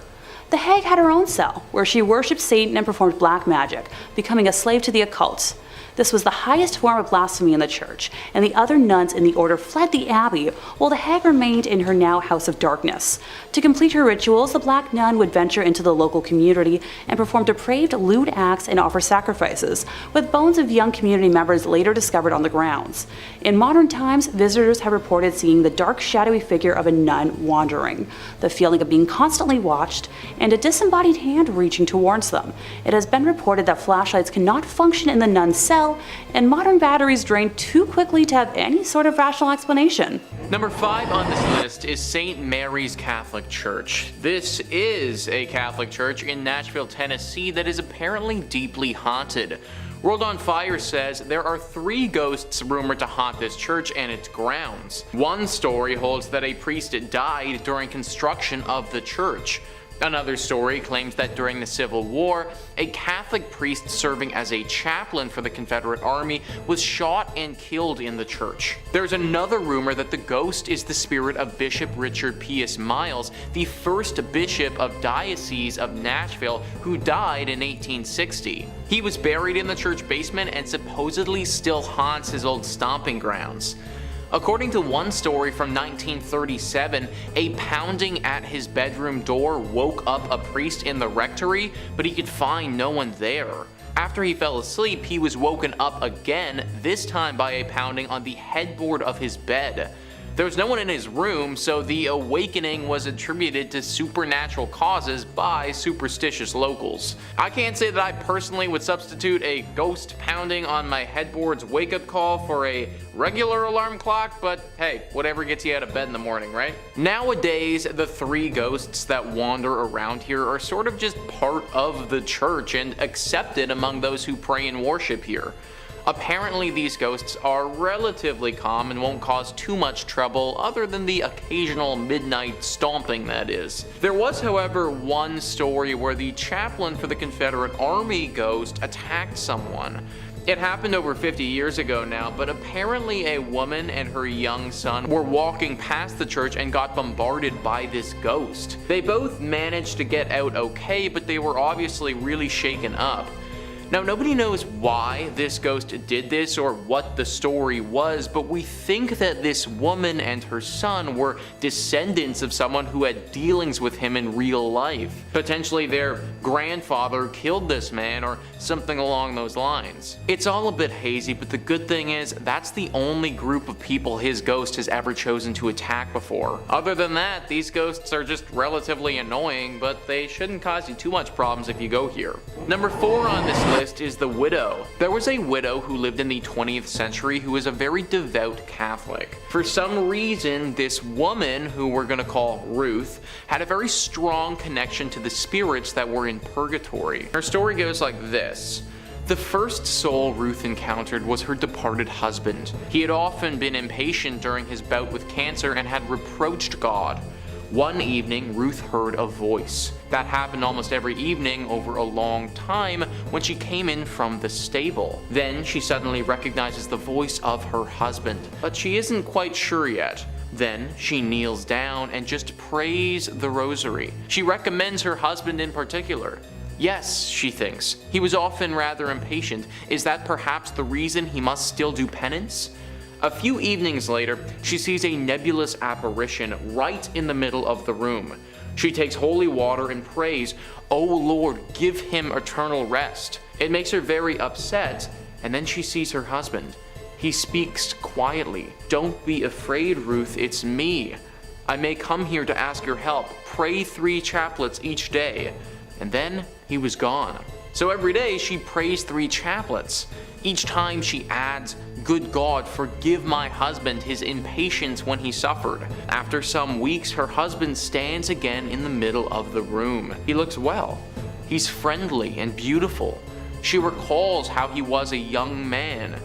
The hag had her own cell, where she worshipped Satan and performed black magic, becoming a slave to the occult. This was the highest form of blasphemy in the church, and the other nuns in the order fled the abbey, while the hag remained in her now house of darkness. To complete her rituals, the Black Nun would venture into the local community and perform depraved, lewd acts and offer sacrifices, with bones of young community members later discovered on the grounds. In modern times, visitors have reported seeing the dark, shadowy figure of a nun wandering, the feeling of being constantly watched, and a disembodied hand reaching towards them. It has been reported that flashlights cannot function in the nun's cell, and modern batteries drain too quickly to have any sort of rational explanation. Number 5 on this list is St. Mary's Catholic Church. This is a Catholic church in Nashville, Tennessee that is apparently deeply haunted. World on Fire says there are 3 ghosts rumored to haunt this church and its grounds. One story holds that a priest died during construction of the church. Another story claims that during the Civil War, a Catholic priest serving as a chaplain for the Confederate Army was shot and killed in the church. There's another rumor that the ghost is the spirit of Bishop Richard Pius Miles, the first bishop of Diocese of Nashville, who died in 1860. He was buried in the church basement and supposedly still haunts his old stomping grounds. According to one story from 1937, a pounding at his bedroom door woke up a priest in the rectory, but he could find no one there. After he fell asleep, he was woken up again, this time by a pounding on the headboard of his bed. There was no one in his room, so the awakening was attributed to supernatural causes by superstitious locals. I can't say that I personally would substitute a ghost pounding on my headboard's wake-up call for a regular alarm clock, but hey, whatever gets you out of bed in the morning, right? Nowadays, the three ghosts that wander around here are sort of just part of the church and accepted among those who pray and worship here. Apparently these ghosts are relatively calm and won't cause too much trouble other than the occasional midnight stomping, that is. There was, however, one story where the chaplain for the Confederate Army ghost attacked someone. It happened over 50 years ago now, but apparently a woman and her young son were walking past the church and got bombarded by this ghost. They both managed to get out okay, but they were obviously really shaken up. Now, nobody knows why this ghost did this or what the story was, but we think that this woman and her son were descendants of someone who had dealings with him in real life. Potentially their grandfather killed this man or something along those lines. It's all a bit hazy, but the good thing is that's the only group of people his ghost has ever chosen to attack before. Other than that, these ghosts are just relatively annoying, but they shouldn't cause you too much problems if you go here. Number 4 on this list is the widow. There was a widow who lived in the 20th century who was a very devout Catholic. For some reason, this woman, who we're gonna call Ruth, had a very strong connection to the spirits that were in purgatory. Her story goes like this. The first soul Ruth encountered was her departed husband. He had often been impatient during his bout with cancer and had reproached God. One evening, Ruth heard a voice. That happened almost every evening over a long time when she came in from the stable. Then she suddenly recognizes the voice of her husband, but she isn't quite sure yet. Then she kneels down and just prays the rosary. She recommends her husband in particular. Yes, she thinks, he was often rather impatient. Is that perhaps the reason he must still do penance? A few evenings later, she sees a nebulous apparition right in the middle of the room. She takes holy water and prays, "O Lord, give him eternal rest." It makes her very upset, and then she sees her husband. He speaks quietly. "Don't be afraid, Ruth, it's me. I may come here to ask your help. Pray 3 chaplets each day." And then he was gone. So every day she prays 3 chaplets. Each time she adds, "Good God, forgive my husband his impatience when he suffered." After some weeks, her husband stands again in the middle of the room. He looks well. He's friendly and beautiful. She recalls how he was a young man.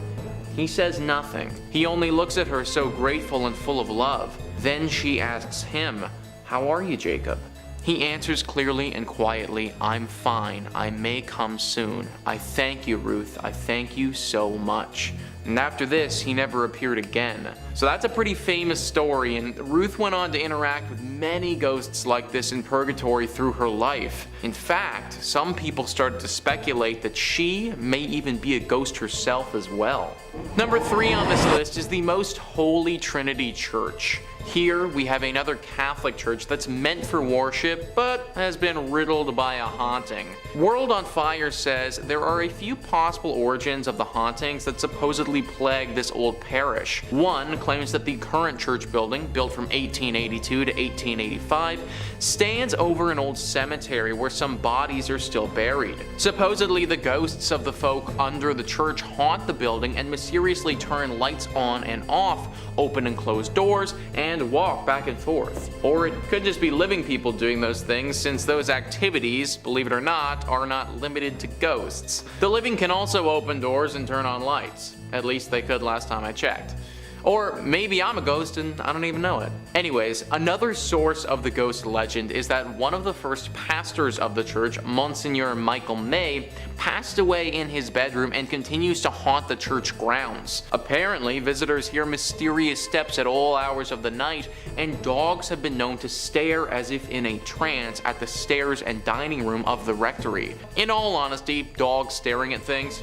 He says nothing. He only looks at her so grateful and full of love. Then she asks him, "How are you, Jacob?" He answers clearly and quietly, "I'm fine. I may come soon. I thank you, Ruth. I thank you so much." And after this, he never appeared again. So that's a pretty famous story, and Ruth went on to interact with many ghosts like this in purgatory through her life. In fact, some people started to speculate that she may even be a ghost herself as well. Number 3 on this list is the Most Holy Trinity Church. Here we have another Catholic church that's meant for worship, but has been riddled by a haunting. World on Fire says there are a few possible origins of the hauntings that supposedly plague this old parish. One claims that the current church building, built from 1882 to 1885, stands over an old cemetery where some bodies are still buried. Supposedly the ghosts of the folk under the church haunt the building and mysteriously turn lights on and off, open and close doors, and walk back and forth. Or it could just be living people doing those things, since those activities, believe it or not, are not limited to ghosts. The living can also open doors and turn on lights. At least they could last time I checked. Or maybe I'm a ghost and I don't even know it. Anyways, another source of the ghost legend is that one of the first pastors of the church, Monsignor Michael May, passed away in his bedroom and continues to haunt the church grounds. Apparently, visitors hear mysterious steps at all hours of the night, and dogs have been known to stare as if in a trance at the stairs and dining room of the rectory. In all honesty, dogs staring at things,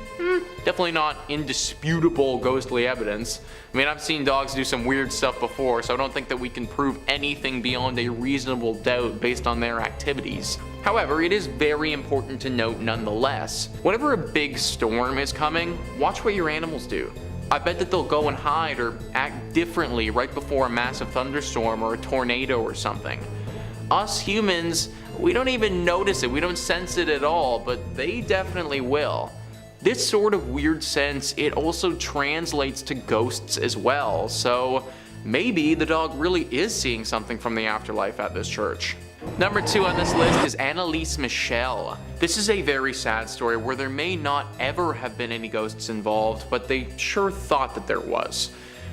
definitely not indisputable ghostly evidence. I mean, I've seen dogs do some weird stuff before, so I don't think that we can prove anything beyond a reasonable doubt based on their activities. However, it is very important to note nonetheless, whenever a big storm is coming, watch what your animals do. I bet that they'll go and hide or act differently right before a massive thunderstorm or a tornado or something. Us humans, we don't even notice it, we don't sense it at all, but they definitely will. This sort of weird sense, it also translates to ghosts as well, so maybe the dog really is seeing something from the afterlife at this church. Number 2 on this list is Annalise Michel. This is a very sad story where there may not ever have been any ghosts involved, but they sure thought that there was.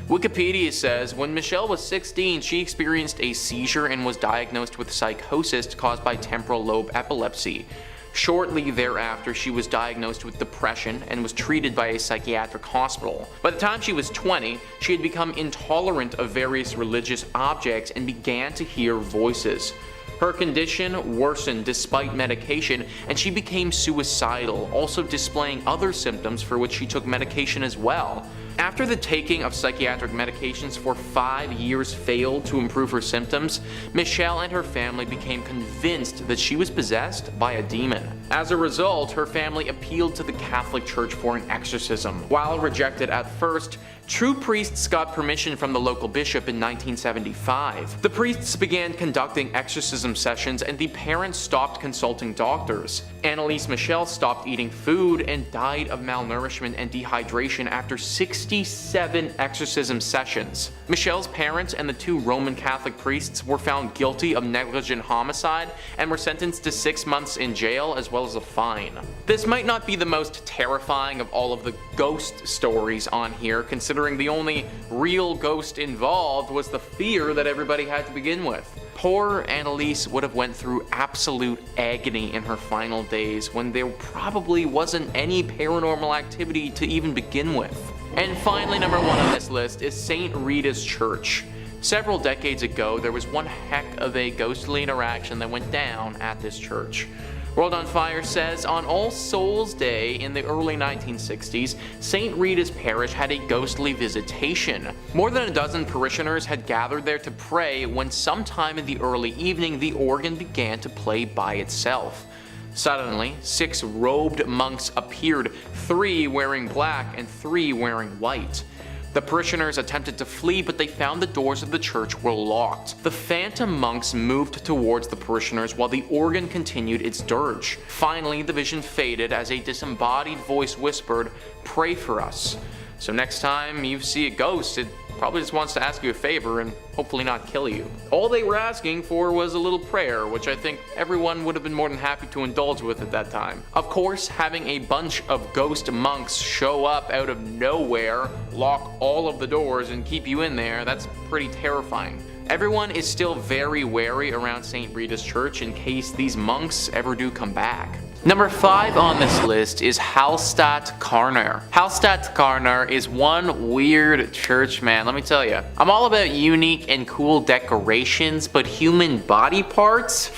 Wikipedia says, when Michelle was 16, she experienced a seizure and was diagnosed with psychosis caused by temporal lobe epilepsy. Shortly thereafter, she was diagnosed with depression and was treated by a psychiatric hospital. By the time she was 20, she had become intolerant of various religious objects and began to hear voices. Her condition worsened despite medication, and she became suicidal, also displaying other symptoms for which she took medication as well. After the taking of psychiatric medications for 5 years failed to improve her symptoms, Michelle and her family became convinced that she was possessed by a demon. As a result, her family appealed to the Catholic Church for an exorcism. While rejected at first, true priests got permission from the local bishop in 1975. The priests began conducting exorcism sessions, and the parents stopped consulting doctors. Annalise Michel stopped eating food and died of malnourishment and dehydration after 67 exorcism sessions. Michelle's parents and the 2 Roman Catholic priests were found guilty of negligent homicide and were sentenced to 6 months in jail as well as a fine. This might not be the most terrifying of all of the ghost stories on here, considering the only real ghost involved was the fear that everybody had to begin with. Poor Annalise would have went through absolute agony in her final days when there probably wasn't any paranormal activity to even begin with. And finally, number 1 on this list is St. Rita's Church. Several decades ago, there was one heck of a ghostly interaction that went down at this church. World on Fire says, on All Souls Day in the early 1960s, St. Rita's Parish had a ghostly visitation. More than a dozen parishioners had gathered there to pray when sometime in the early evening the organ began to play by itself. Suddenly, 6 robed monks appeared, 3 wearing black and 3 wearing white. The parishioners attempted to flee, but they found the doors of the church were locked. The phantom monks moved towards the parishioners while the organ continued its dirge. Finally, the vision faded as a disembodied voice whispered, "Pray for us." So next time you see a ghost, it probably just wants to ask you a favor and hopefully not kill you. All they were asking for was a little prayer, which I think everyone would have been more than happy to indulge with at that time. Of course, having a bunch of ghost monks show up out of nowhere, lock all of the doors, and keep you in there, that's pretty terrifying. Everyone is still very wary around St. Rita's Church in case these monks ever do come back. Number 5 on this list is Hallstatt Karner. Hallstatt Karner is one weird church, man, let me tell you. I'm all about unique and cool decorations, but human body parts?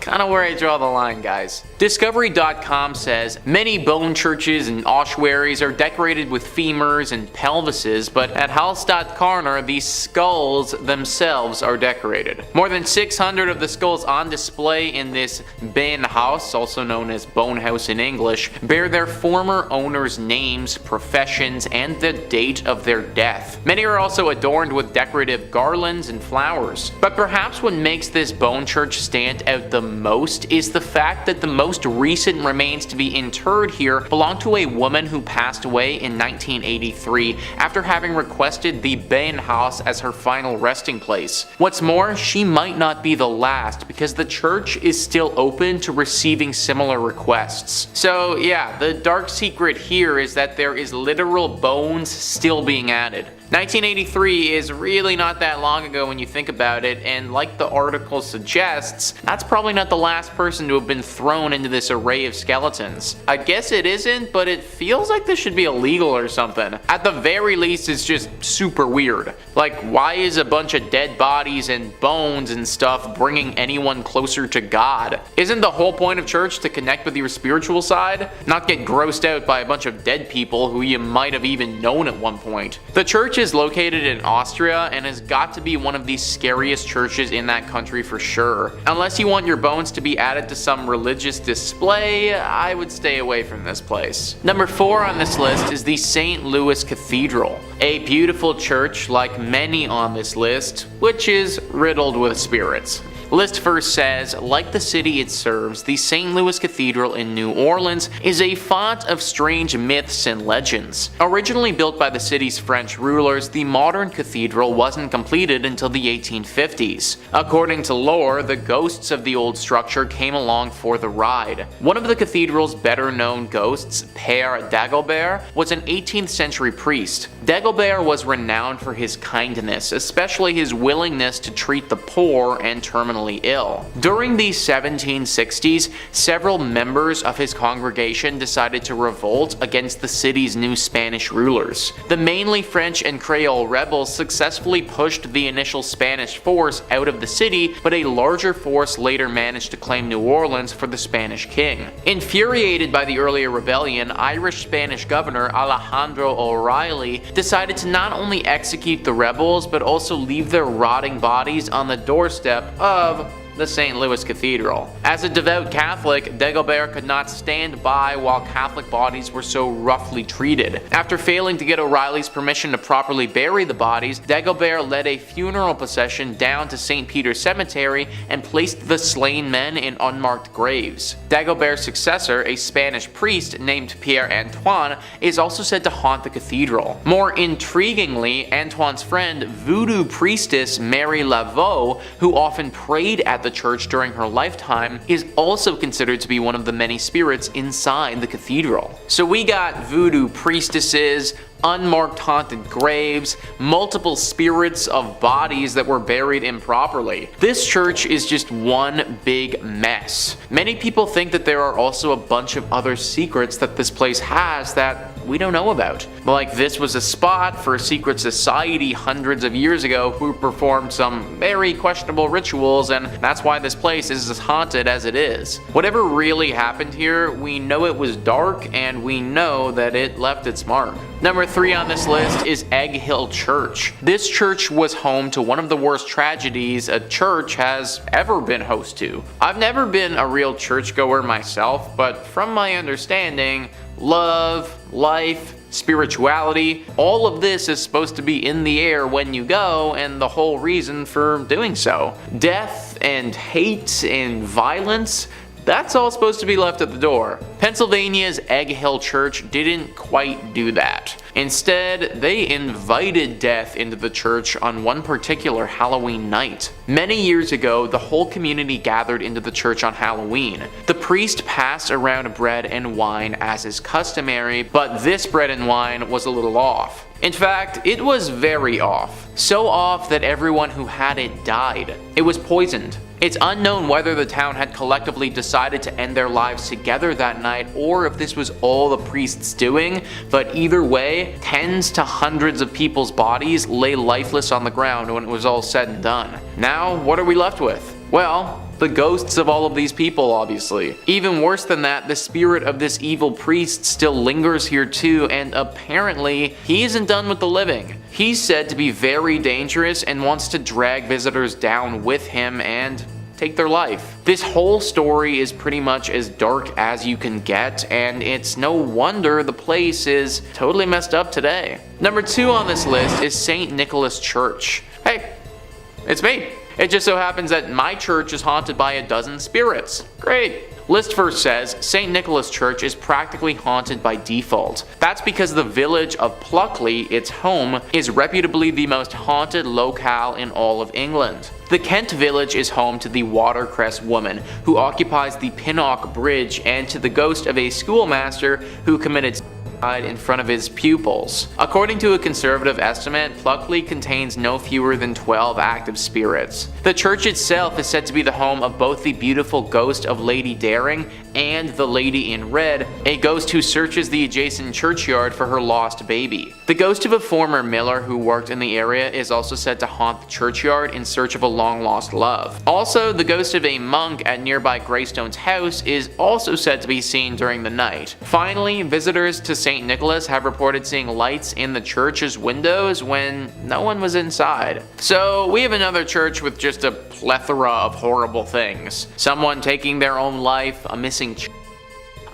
Kind of where I draw the line, guys. Discovery.com says, many bone churches and ossuaries are decorated with femurs and pelvises, but at Hallstatt Karner, the skulls themselves are decorated. More than 600 of the skulls on display in this Benhaus, also known as Bone House in English, bear their former owners' names, professions, and the date of their death. Many are also adorned with decorative garlands and flowers. But perhaps what makes this bone church stand out the most is the fact that the most recent remains to be interred here belong to a woman who passed away in 1983 after having requested the Benhaus as her final resting place. What's more, she might not be the last because the church is still open to receiving similar requests. So yeah, the dark secret here is that there is literal bones still being added. 1983 is really not that long ago when you think about it, and like the article suggests, that's probably not the last person to have been thrown into this array of skeletons. I guess it isn't, but it feels like this should be illegal or something. At the very least, it's just super weird. Like, why is a bunch of dead bodies and bones and stuff bringing anyone closer to God? Isn't the whole point of church to connect with your spiritual side? Not get grossed out by a bunch of dead people who you might have even known at one point. The church is located in Austria and has got to be one of the scariest churches in that country for sure. Unless you want your bones to be added to some religious display, I would stay away from this place. Number 4 on this list is the St. Louis Cathedral, a beautiful church like many on this list, which is riddled with spirits. List first says, like the city it serves, the St. Louis Cathedral in New Orleans is a font of strange myths and legends. Originally built by the city's French rulers, the modern cathedral wasn't completed until the 1850s. According to lore, the ghosts of the old structure came along for the ride. One of the cathedral's better known ghosts, Père Dagobert, was an 18th century priest. Dagobert was renowned for his kindness, especially his willingness to treat the poor and terminally ill. During the 1760s, several members of his congregation decided to revolt against the city's new Spanish rulers. The mainly French and Creole rebels successfully pushed the initial Spanish force out of the city, but a larger force later managed to claim New Orleans for the Spanish king. Infuriated by the earlier rebellion, Irish-Spanish governor Alejandro O'Reilly decided to not only execute the rebels, but also leave their rotting bodies on the doorstep of the St. Louis Cathedral. As a devout Catholic, Dagobert could not stand by while Catholic bodies were so roughly treated. After failing to get O'Reilly's permission to properly bury the bodies, Dagobert led a funeral procession down to St. Peter's Cemetery and placed the slain men in unmarked graves. Dagobert's successor, a Spanish priest named Pierre Antoine, is also said to haunt the cathedral. More intriguingly, Antoine's friend, voodoo priestess Mary Laveau, who often prayed at the church during her lifetime, is also considered to be one of the many spirits inside the cathedral. So we got voodoo priestesses, unmarked haunted graves, multiple spirits of bodies that were buried improperly. This church is just one big mess. Many people think that there are also a bunch of other secrets that this place has that we don't know about. Like this was a spot for a secret society hundreds of years ago who performed some very questionable rituals, and that's why this place is as haunted as it is. Whatever really happened here, we know it was dark and we know that it left its mark. Number 3 on this list is Egg Hill Church. This church was home to one of the worst tragedies a church has ever been host to. I've never been a real churchgoer myself, but from my understanding, love, life, spirituality, all of this is supposed to be in the air when you go, and the whole reason for doing so. Death and hate and violence, that's all supposed to be left at the door. Pennsylvania's Egg Hill Church didn't quite do that. Instead, they invited death into the church on one particular Halloween night. Many years ago, the whole community gathered into the church on Halloween. The priest passed around bread and wine as is customary, but this bread and wine was a little off. In fact, it was very off. So off that everyone who had it died. It was poisoned. It's unknown whether the town had collectively decided to end their lives together that night or if this was all the priests doing, but either way, tens to hundreds of people's bodies lay lifeless on the ground when it was all said and done. Now, what are we left with? Well, the ghosts of all of these people, obviously. Even worse than that, the spirit of this evil priest still lingers here too, and apparently, he isn't done with the living. He's said to be very dangerous and wants to drag visitors down with him and take their life. This whole story is pretty much as dark as you can get, and it's no wonder the place is totally messed up today. Number 2 on this list is St. Nicholas Church. Hey, it's me. It just so happens that my church is haunted by a dozen spirits. Great. List first says St. Nicholas Church is practically haunted by default. That's because the village of Pluckley, its home, is reputably the most haunted locale in all of England. The Kent village is home to the Watercress woman, who occupies the Pinnock Bridge, and to the ghost of a schoolmaster who committed right in front of his pupils. According to a conservative estimate, Pluckley contains no fewer than 12 active spirits. The church itself is said to be the home of both the beautiful ghost of Lady Daring and the Lady in Red, a ghost who searches the adjacent churchyard for her lost baby. The ghost of a former miller who worked in the area is also said to haunt the churchyard in search of a long-lost love. Also, the ghost of a monk at nearby Greystone's house is also said to be seen during the night. Finally, visitors to St. Nicholas have reported seeing lights in the church's windows when no one was inside. So we have another church with just a plethora of horrible things. Someone taking their own life, a missing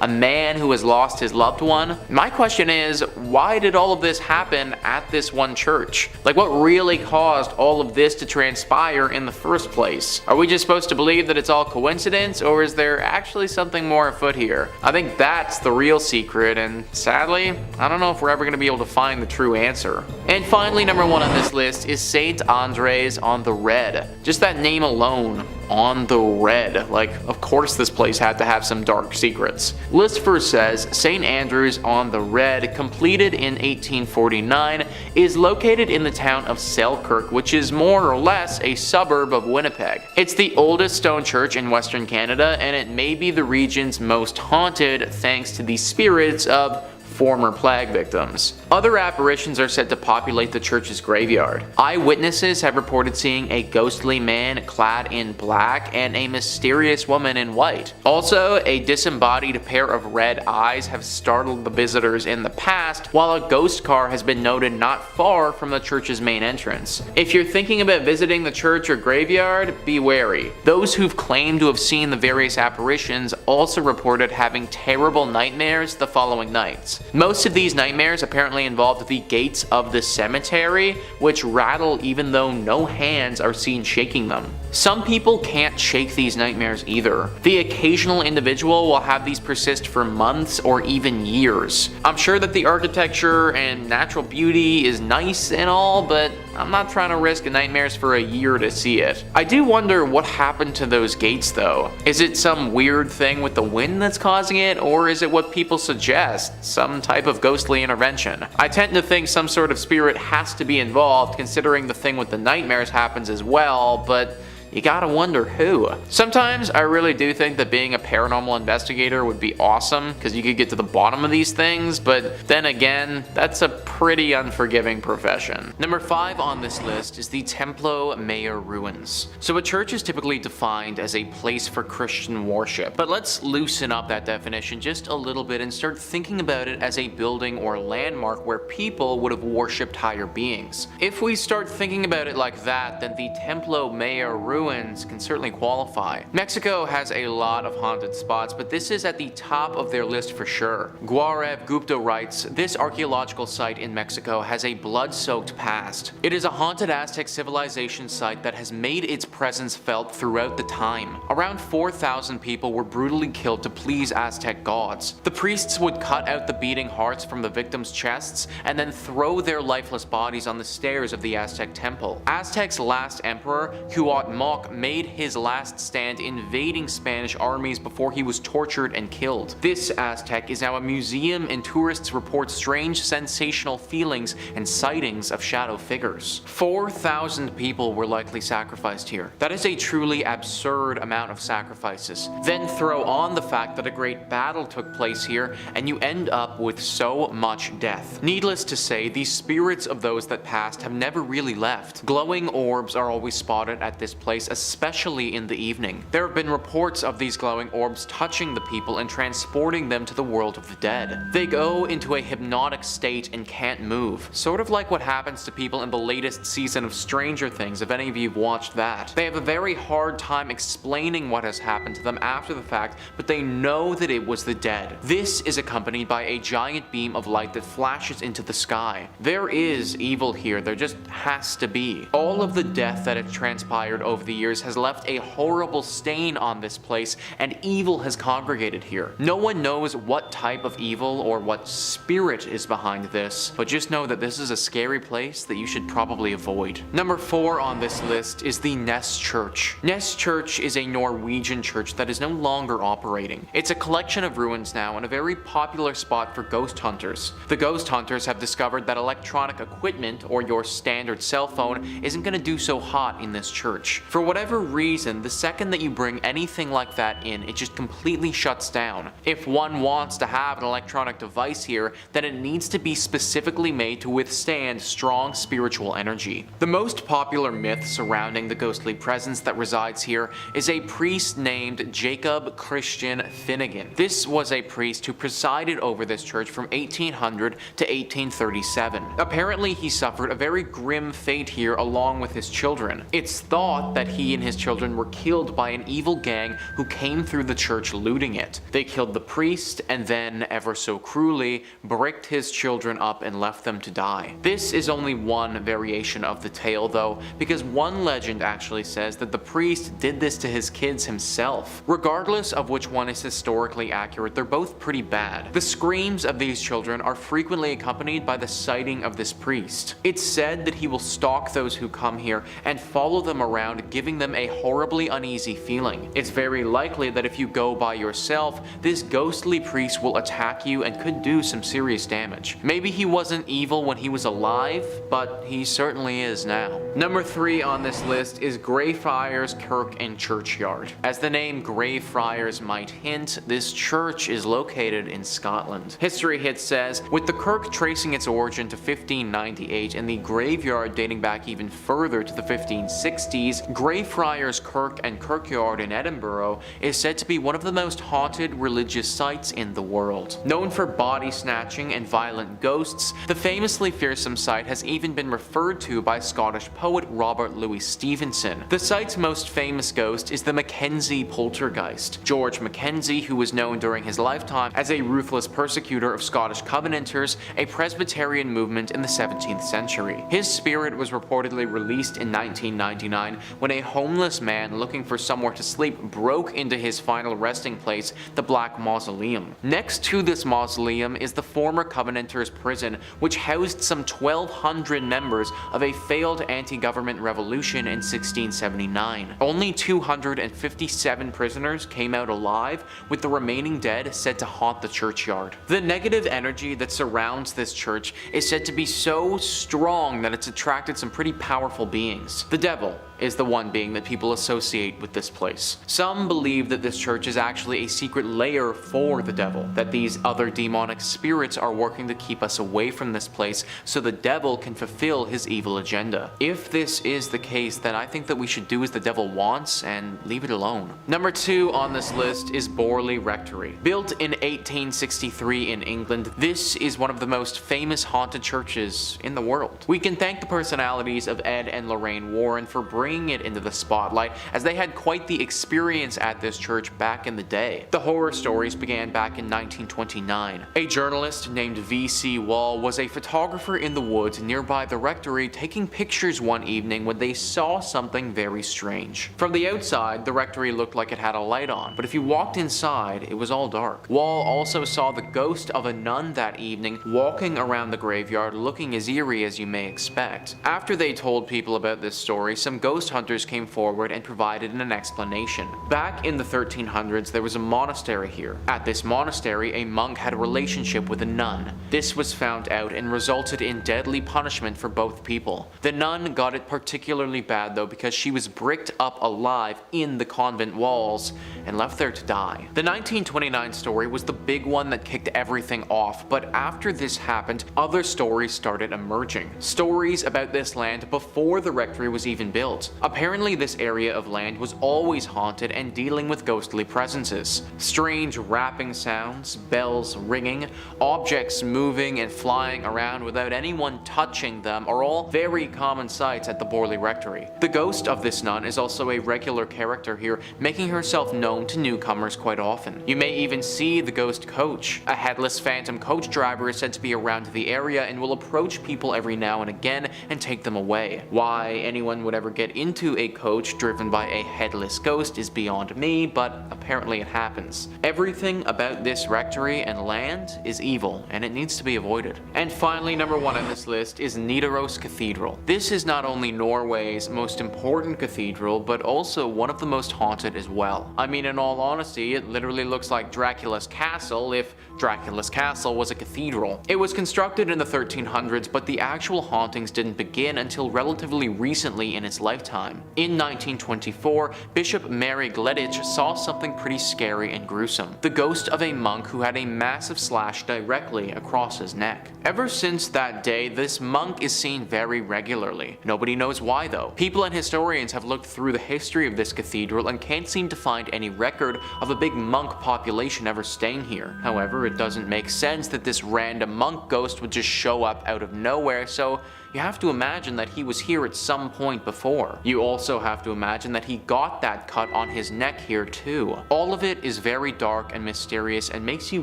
a man who has lost his loved one. My question is, why did all of this happen at this one church? Like, what really caused all of this to transpire in the first place? Are we just supposed to believe that it's all coincidence, or is there actually something more afoot here? I think that's the real secret, and sadly, I don't know if we're ever going to be able to find the true answer. And finally, number 1 on this list is St. Andres on the Red. Just that name alone, on the Red. Like, of course this place had to have some dark secrets. List first says, St. Andrews on the Red, completed in 1849, is located in the town of Selkirk, which is more or less a suburb of Winnipeg. It's the oldest stone church in Western Canada, and it may be the region's most haunted thanks to the spirits of former plague victims. Other apparitions are said to populate the church's graveyard. Eyewitnesses have reported seeing a ghostly man clad in black and a mysterious woman in white. Also, a disembodied pair of red eyes have startled the visitors in the past, while a ghost car has been noted not far from the church's main entrance. If you're thinking about visiting the church or graveyard, be wary. Those who've claimed to have seen the various apparitions also reported having terrible nightmares the following nights. Most of these nightmares apparently involved the gates of the cemetery, which rattle even though no hands are seen shaking them. Some people can't shake these nightmares either. The occasional individual will have these persist for months or even years. I'm sure that the architecture and natural beauty is nice and all, but I'm not trying to risk nightmares for a year to see it. I do wonder what happened to those gates though. Is it some weird thing with the wind that's causing it, or is it what people suggest, some type of ghostly intervention? I tend to think some sort of spirit has to be involved, considering the thing with the nightmares happens as well, but you gotta wonder who. Sometimes I really do think that being a paranormal investigator would be awesome, because you could get to the bottom of these things, but then again, that's a pretty unforgiving profession. Number 5 on this list is the Templo Mayor ruins. So a church is typically defined as a place for Christian worship, but let's loosen up that definition just a little bit and start thinking about it as a building or landmark where people would have worshipped higher beings. If we start thinking about it like that, then the Templo Mayor ruins can certainly qualify. Mexico has a lot of haunted spots, but this is at the top of their list for sure. Gaurav Gupta writes, this archaeological site in Mexico has a blood-soaked past. It is a haunted Aztec civilization site that has made its presence felt throughout the time. Around 4,000 people were brutally killed to please Aztec gods. The priests would cut out the beating hearts from the victims' chests and then throw their lifeless bodies on the stairs of the Aztec temple. Aztec's last emperor, Cuauhtémoc, made his last stand invading Spanish armies before he was tortured and killed. This Aztec is now a museum, and tourists report strange sensational feelings and sightings of shadow figures. 4,000 people were likely sacrificed here. That is a truly absurd amount of sacrifices. Then throw on the fact that a great battle took place here, and you end up with so much death. Needless to say, the spirits of those that passed have never really left. Glowing orbs are always spotted at this place, especially in the evening. There have been reports of these glowing orbs touching the people and transporting them to the world of the dead. They go into a hypnotic state and can't move, sort of like what happens to people in the latest season of Stranger Things, if any of you have watched that. They have a very hard time explaining what has happened to them after the fact, but they know that it was the dead. This is accompanied by a giant beam of light that flashes into the sky. There is evil here, there just has to be. All of the death that had transpired over over the years has left a horrible stain on this place, and evil has congregated here. No one knows what type of evil or what spirit is behind this, but just know that this is a scary place that you should probably avoid. Number 4 on this list is the Ness Church. Ness Church is a Norwegian church that is no longer operating. It's a collection of ruins now and a very popular spot for ghost hunters. The ghost hunters have discovered that electronic equipment, or your standard cell phone, isn't going to do so hot in this church. For whatever reason, the second that you bring anything like that in, it just completely shuts down. If one wants to have an electronic device here, then it needs to be specifically made to withstand strong spiritual energy. The most popular myth surrounding the ghostly presence that resides here is a priest named Jacob Christian Finnegan. This was a priest who presided over this church from 1800 to 1837. Apparently, he suffered a very grim fate here along with his children. It's thought that he and his children were killed by an evil gang who came through the church looting it. They killed the priest and then, ever so cruelly, bricked his children up and left them to die. This is only one variation of the tale though, because one legend actually says that the priest did this to his kids himself. Regardless of which one is historically accurate, they're both pretty bad. The screams of these children are frequently accompanied by the sighting of this priest. It's said that he will stalk those who come here and follow them around, giving them a horribly uneasy feeling. It's very likely that if you go by yourself, this ghostly priest will attack you and could do some serious damage. Maybe he wasn't evil when he was alive, but he certainly is now. Number 3 on this list is Greyfriars Kirk and Churchyard. As the name Greyfriars might hint, this church is located in Scotland. History Hit says, with the kirk tracing its origin to 1598 and the graveyard dating back even further to the 1560s, Greyfriars Kirk and Kirkyard in Edinburgh is said to be one of the most haunted religious sites in the world. Known for body snatching and violent ghosts, the famously fearsome site has even been referred to by Scottish poet Robert Louis Stevenson. The site's most famous ghost is the Mackenzie poltergeist. George Mackenzie, who was known during his lifetime as a ruthless persecutor of Scottish Covenanters, a Presbyterian movement in the 17th century. His spirit was reportedly released in 1999 when a homeless man looking for somewhere to sleep broke into his final resting place, the Black Mausoleum. Next to this mausoleum is the former Covenanters prison, which housed some 1,200 members of a failed anti-government revolution in 1679. Only 257 prisoners came out alive, with the remaining dead said to haunt the churchyard. The negative energy that surrounds this church is said to be so strong that it's attracted some pretty powerful beings. The devil is the one being that people associate with this place. Some believe that this church is actually a secret lair for the devil, that these other demonic spirits are working to keep us away from this place so the devil can fulfill his evil agenda. If this is the case, then I think that we should do as the devil wants and leave it alone. Number 2 on this list is Borley Rectory. Built in 1863 in England, this is one of the most famous haunted churches in the world. We can thank the personalities of Ed and Lorraine Warren for bringing it into the spotlight, as they had quite the experience at this church back in the day. The horror stories began back in 1929. A journalist named V.C. Wall was a photographer in the woods nearby the rectory, taking pictures one evening when they saw something very strange. From the outside, the rectory looked like it had a light on, but if you walked inside, it was all dark. Wall also saw the ghost of a nun that evening walking around the graveyard, looking as eerie as you may expect. After they told people about this story, some ghost hunters came forward and provided an explanation. Back in the 1300s, there was a monastery here. At this monastery, a monk had a relationship with a nun. This was found out and resulted in deadly punishment for both people. The nun got it particularly bad though, because she was bricked up alive in the convent walls and left there to die. The 1929 story was the big one that kicked everything off, but after this happened, other stories started emerging. Stories about this land before the rectory was even built. Apparently this area of land was always haunted and dealing with ghostly presences. Strange rapping sounds, bells ringing, objects moving and flying around without anyone touching them are all very common sights sights at the Borley Rectory. The ghost of this nun is also a regular character here, making herself known to newcomers quite often. You may even see the ghost coach. A headless phantom coach driver is said to be around the area and will approach people every now and again and take them away. Why anyone would ever get into a coach driven by a headless ghost is beyond me, but apparently it happens. Everything about this rectory and land is evil, and it needs to be avoided. And finally, number 1 on this list is Nidaros Cathedral. This is not only Norway's most important cathedral, but also one of the most haunted as well. I mean, in all honesty, it literally looks like Dracula's castle if Dracula's castle was a cathedral. It was constructed in the 1300s, but the actual hauntings didn't begin until relatively recently in its lifetime. In 1924, Bishop Mary Gleditch saw something pretty scary and gruesome. The ghost of a monk who had a massive slash directly across his neck. Ever since that day, this monk is seen very regularly. Nobody knows why though. People and historians have looked through the history of this cathedral and can't seem to find any record of a big monk population ever staying here. However, it doesn't make sense that this random monk ghost would just show up out of nowhere, so you have to imagine that he was here at some point before. You also have to imagine that he got that cut on his neck here too. All of it is very dark and mysterious and makes you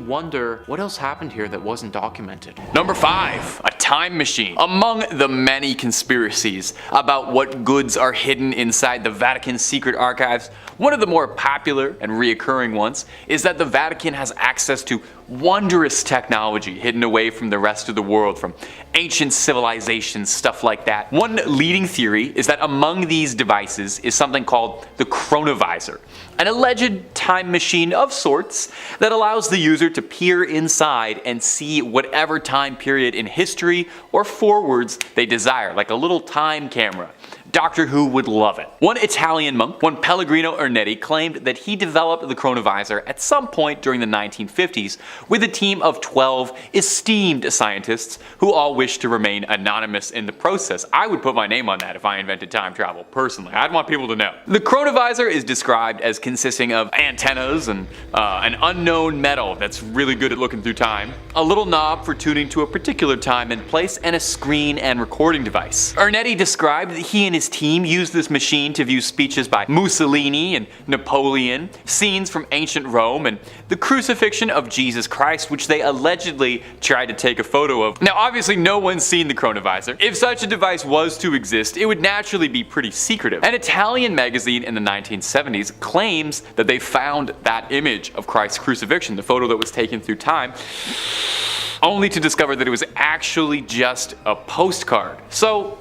wonder what else happened here that wasn't documented. Number 5, a time machine. Among the many conspiracies about what goods are hidden inside the Vatican's secret archives, one of the more popular and reoccurring ones is that the Vatican has access to wondrous technology hidden away from the rest of the world, from ancient civilizations, stuff like that. One leading theory is that among these devices is something called the chronovisor, an alleged time machine of sorts that allows the user to peer inside and see whatever time period in history or forwards they desire, like a little time camera. Doctor Who would love it. One Italian monk, one Pellegrino Ernetti, claimed that he developed the chronovisor at some point during the 1950s with a team of 12 esteemed scientists who all wished to remain anonymous in the process. I would put my name on that if I invented time travel, personally. I'd want people to know. The chronovisor is described as consisting of antennas and an unknown metal that's really good at looking through time, a little knob for tuning to a particular time and place, and a screen and recording device. Ernetti described that he and his team used this machine to view speeches by Mussolini and Napoleon, scenes from ancient Rome, and the crucifixion of Jesus Christ, which they allegedly tried to take a photo of. Now obviously no one's seen the chronovisor. If such a device was to exist, it would naturally be pretty secretive. An Italian magazine in the 1970s claims that they found that image of Christ's crucifixion, the photo that was taken through time, only to discover that it was actually just a postcard. So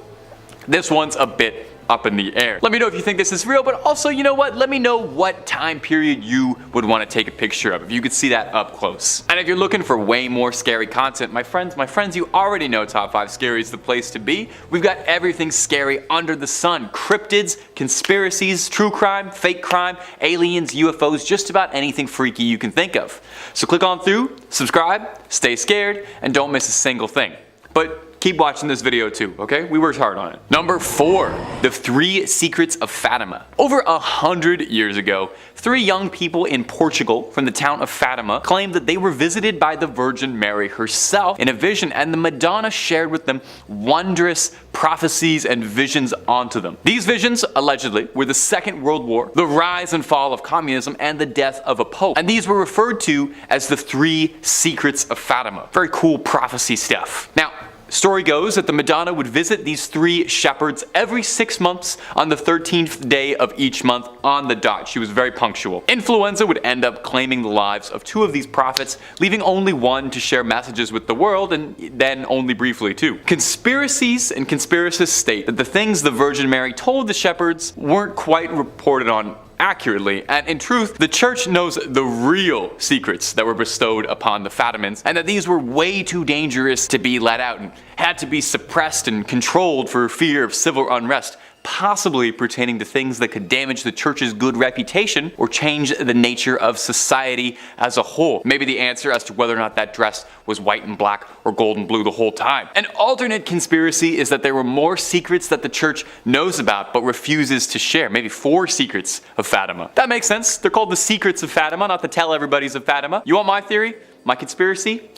this one's a bit up in the air. Let me know if you think this is real, but also, you know what? Let me know what time period you would want to take a picture of, if you could see that up close. And if you're looking for way more scary content, my friends, you already know Top 5 Scary is the place to be. We've got everything scary under the sun. Cryptids, conspiracies, true crime, fake crime, aliens, UFOs, just about anything freaky you can think of. So click on through, subscribe, stay scared, and don't miss a single thing. But keep watching this video too, okay? We worked hard on it. Number 4, the 3 secrets of Fatima. Over 100 years ago, 3 young people in Portugal from the town of Fatima claimed that they were visited by the Virgin Mary herself in a vision, and the Madonna shared with them wondrous prophecies and visions onto them. These visions, allegedly, were the Second World War, the rise and fall of communism, and the death of a pope. And these were referred to as the 3 secrets of Fatima. Very cool prophecy stuff. Now, story goes that the Madonna would visit these 3 shepherds every 6 months on the 13th day of each month on the dot. She was very punctual. Influenza would end up claiming the lives of 2 of these prophets, leaving only one to share messages with the world, and then only briefly too. Conspiracies and conspiracists state that the things the Virgin Mary told the shepherds weren't quite reported on accurately, and in truth, the church knows the real secrets that were bestowed upon the Fatimans, and that these were way too dangerous to be let out and had to be suppressed and controlled for fear of civil unrest, possibly pertaining to things that could damage the church's good reputation or change the nature of society as a whole. Maybe the answer as to whether or not that dress was white and black or gold and blue the whole time. An alternate conspiracy is that there were more secrets that the church knows about but refuses to share. Maybe 4 secrets of Fatima. That makes sense. They're called the secrets of Fatima, not the tell everybody's of Fatima. You want my theory? My conspiracy?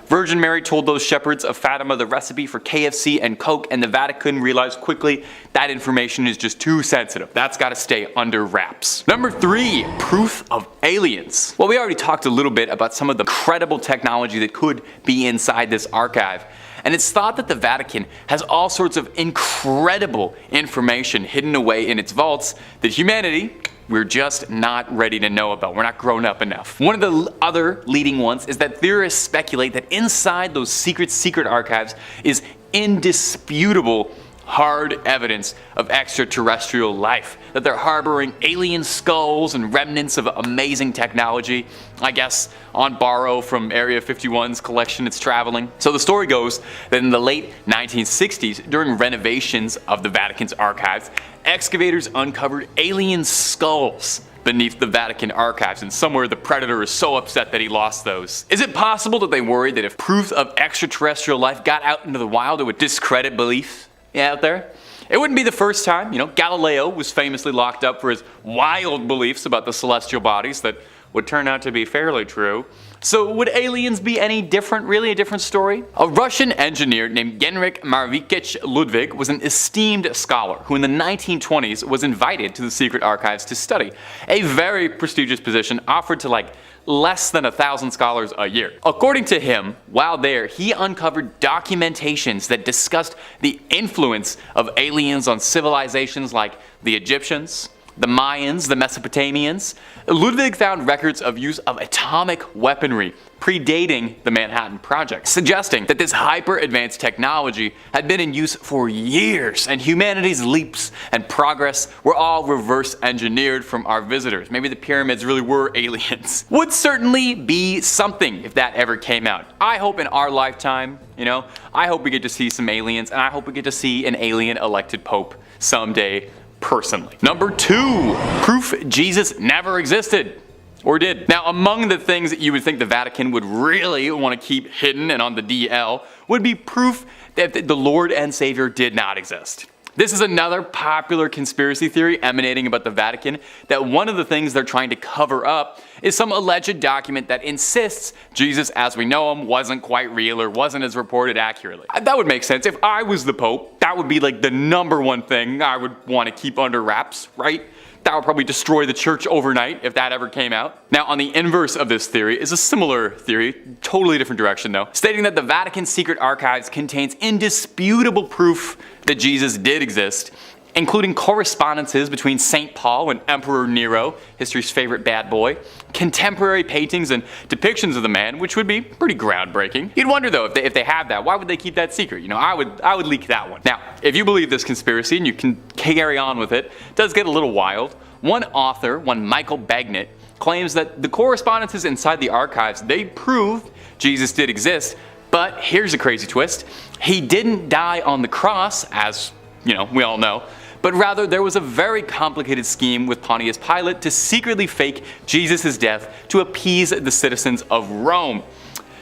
Virgin Mary told those shepherds of Fatima the recipe for KFC and Coke, and the Vatican realized quickly that information is just too sensitive. That's got to stay under wraps. Number 3, proof of aliens. Well, we already talked a little bit about some of the incredible technology that could be inside this archive. And it's thought that the Vatican has all sorts of incredible information hidden away in its vaults that humanity, we're just not ready to know about. We're not grown up enough. One of the other leading ones is that theorists speculate that inside those secret archives is indisputable hard evidence of extraterrestrial life, that they're harboring alien skulls and remnants of amazing technology, I guess on borrow from Area 51's collection it's traveling. So the story goes that in the late 1960s, during renovations of the Vatican's archives, excavators uncovered alien skulls beneath the Vatican archives, and somewhere the predator is so upset that he lost those. Is it possible that they worried that if proof of extraterrestrial life got out into the wild, it would discredit beliefs out there? It wouldn't be the first time. Galileo was famously locked up for his wild beliefs about the celestial bodies that would turn out to be fairly true. So would aliens be any different? Really a different story? A Russian engineer named Genrikh Marovitch Ludwig was an esteemed scholar who in the 1920s was invited to the secret archives to study. A very prestigious position offered to less than 1,000 scholars a year. According to him, while there, he uncovered documentations that discussed the influence of aliens on civilizations like the Egyptians, the Mayans, the Mesopotamians. Ludwig found records of use of atomic weaponry predating the Manhattan Project, suggesting that this hyper-advanced technology had been in use for years, and humanity's leaps and progress were all reverse engineered from our visitors. Maybe the pyramids really were aliens. Would certainly be something if that ever came out. I hope in our lifetime, I hope we get to see some aliens, and I hope we get to see an alien elected pope someday. Personally. Number 2, proof Jesus never existed. Or did. Now, among the things that you would think the Vatican would really want to keep hidden and on the DL would be proof that the Lord and Savior did not exist. This is another popular conspiracy theory emanating about the Vatican, that one of the things they're trying to cover up is some alleged document that insists Jesus as we know him wasn't quite real or wasn't as reported accurately. That would make sense. If I was the Pope, that would be the number one thing I would want to keep under wraps, right? That would probably destroy the church overnight if that ever came out. Now, on the inverse of this theory is a similar theory, totally different direction though, stating that the Vatican's secret archives contains indisputable proof that Jesus did exist, including correspondences between St. Paul and Emperor Nero, history's favorite bad boy, contemporary paintings and depictions of the man, which would be pretty groundbreaking. You'd wonder though, if they have that, why would they keep that secret? I would leak that one. Now, if you believe this conspiracy and you can carry on with it, it does get a little wild. One author, Michael Bagnet, claims that the correspondences inside the archives, they prove Jesus did exist, but here's a crazy twist. He didn't die on the cross, as we all know, but rather there was a very complicated scheme with Pontius Pilate to secretly fake Jesus' death to appease the citizens of Rome.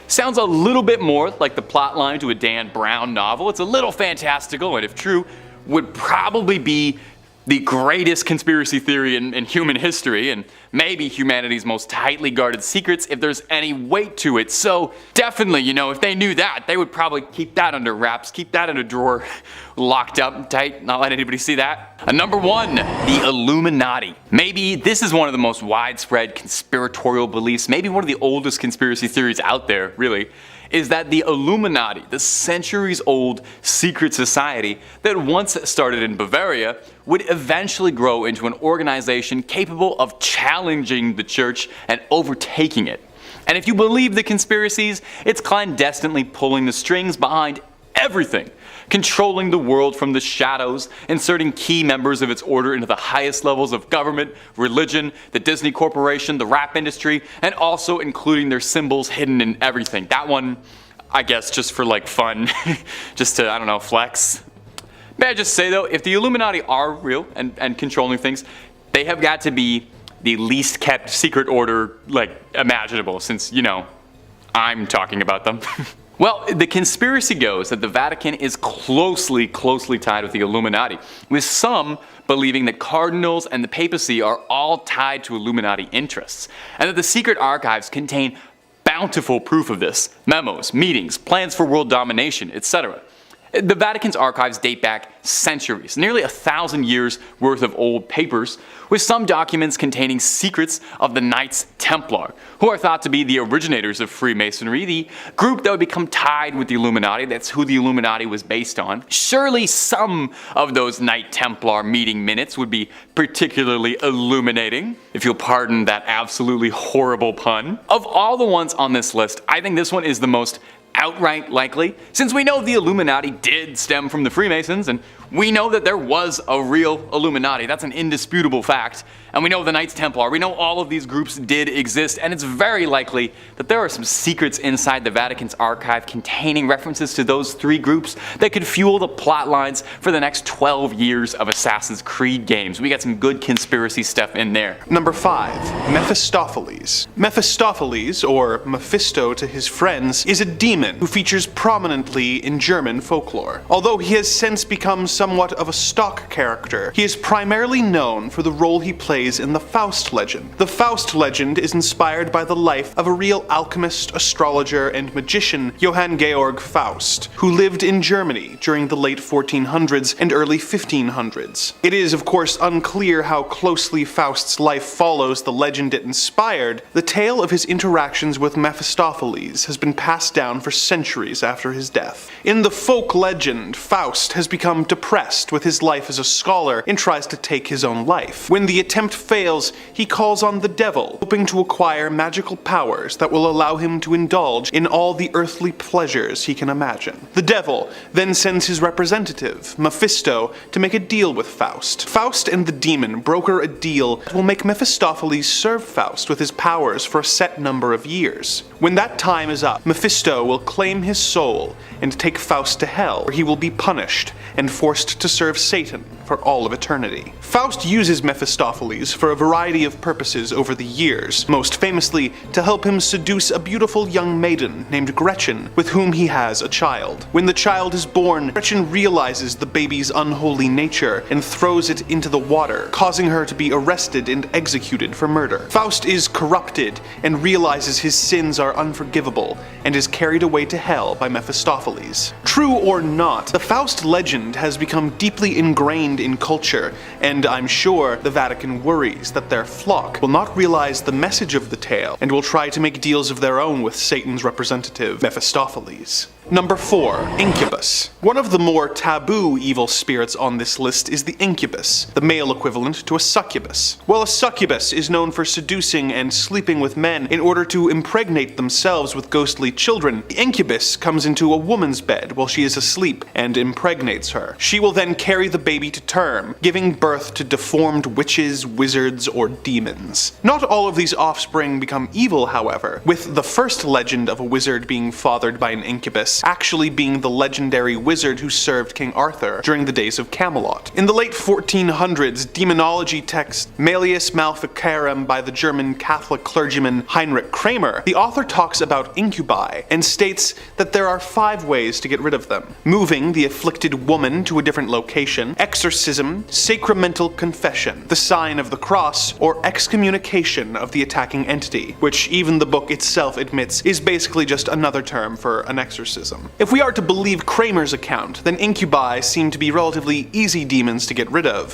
Sounds a little bit more like the plotline to a Dan Brown novel. It's a little fantastical, and if true, would probably be the greatest conspiracy theory in human history, and maybe humanity's most tightly guarded secrets if there's any weight to it. So definitely, if they knew that, they would probably keep that under wraps, keep that in a drawer, locked up tight, not let anybody see that. Number 1, the Illuminati. Maybe this is one of the most widespread conspiratorial beliefs, maybe one of the oldest conspiracy theories out there, really, is that the Illuminati, the centuries-old secret society that once started in Bavaria, would eventually grow into an organization capable of challenging the church and overtaking it. And if you believe the conspiracies, it's clandestinely pulling the strings behind everything, controlling the world from the shadows, inserting key members of its order into the highest levels of government, religion, the Disney Corporation, the rap industry, and also including their symbols hidden in everything. That one, I guess, just for fun, just to, flex. May I just say though, if the Illuminati are real and controlling things, they have got to be the least kept secret order, imaginable, since, I'm talking about them. Well, the conspiracy goes that the Vatican is closely tied with the Illuminati, with some believing that cardinals and the papacy are all tied to Illuminati interests, and that the secret archives contain bountiful proof of this. Memos, meetings, plans for world domination, etc. The Vatican's archives date back centuries, nearly 1,000 years worth of old papers, with some documents containing secrets of the Knights Templar, who are thought to be the originators of Freemasonry, the group that would become tied with the Illuminati. That's who the Illuminati was based on. Surely some of those Knight Templar meeting minutes would be particularly illuminating, if you'll pardon that absolutely horrible pun. Of all the ones on this list, I think this one is the most outright likely, since we know the Illuminati did stem from the Freemasons, and we know that there was a real Illuminati. That's an indisputable fact. And we know the Knights Templar, we know all of these groups did exist, and it's very likely that there are some secrets inside the Vatican's archive containing references to those three groups that could fuel the plot lines for the next 12 years of Assassin's Creed games. We got some good conspiracy stuff in there. Number 5. Mephistopheles. Mephistopheles, or Mephisto to his friends, is a demon who features prominently in German folklore. Although he has since become somewhat of a stock character, he is primarily known for the role he plays in the Faust legend. The Faust legend is inspired by the life of a real alchemist, astrologer, and magician, Johann Georg Faust, who lived in Germany during the late 1400s and early 1500s. It is, of course, unclear how closely Faust's life follows the legend it inspired. The tale of his interactions with Mephistopheles has been passed down for centuries after his death. In the folk legend, Faust has become depressed with his life as a scholar and tries to take his own life. When the attempt fails, he calls on the devil, hoping to acquire magical powers that will allow him to indulge in all the earthly pleasures he can imagine. The devil then sends his representative, Mephisto, to make a deal with Faust. Faust and the demon broker a deal that will make Mephistopheles serve Faust with his powers for a set number of years. When that time is up, Mephisto will claim his soul and take Faust to hell, where he will be punished and forced to serve Satan for all of eternity. Faust uses Mephistopheles for a variety of purposes over the years, most famously to help him seduce a beautiful young maiden named Gretchen, with whom he has a child. When the child is born, Gretchen realizes the baby's unholy nature and throws it into the water, causing her to be arrested and executed for murder. Faust is corrupted and realizes his sins are unforgivable and is carried away to hell by Mephistopheles. True or not, the Faust legend has become deeply ingrained in culture, and I'm sure the Vatican worries that their flock will not realize the message of the tale and will try to make deals of their own with Satan's representative, Mephistopheles. Number 4. Incubus. One of the more taboo evil spirits on this list is the incubus, the male equivalent to a succubus. While a succubus is known for seducing and sleeping with men in order to impregnate themselves with ghostly children, the incubus comes into a woman's bed while she is asleep and impregnates her. She will then carry the baby to term, giving birth to deformed witches, wizards, or demons. Not all of these offspring become evil, however, with the first legend of a wizard being fathered by an incubus actually being the legendary wizard who served King Arthur during the days of Camelot. In the late 1400s, demonology text Malleus Maleficarum by the German Catholic clergyman Heinrich Kramer, the author talks about incubi and states that there are 5 ways to get rid of them: moving the afflicted woman to a different location, exorcism, sacramental confession, the sign of the cross, or excommunication of the attacking entity, which even the book itself admits is basically just another term for an exorcism. If we are to believe Kramer's account, then incubi seem to be relatively easy demons to get rid of,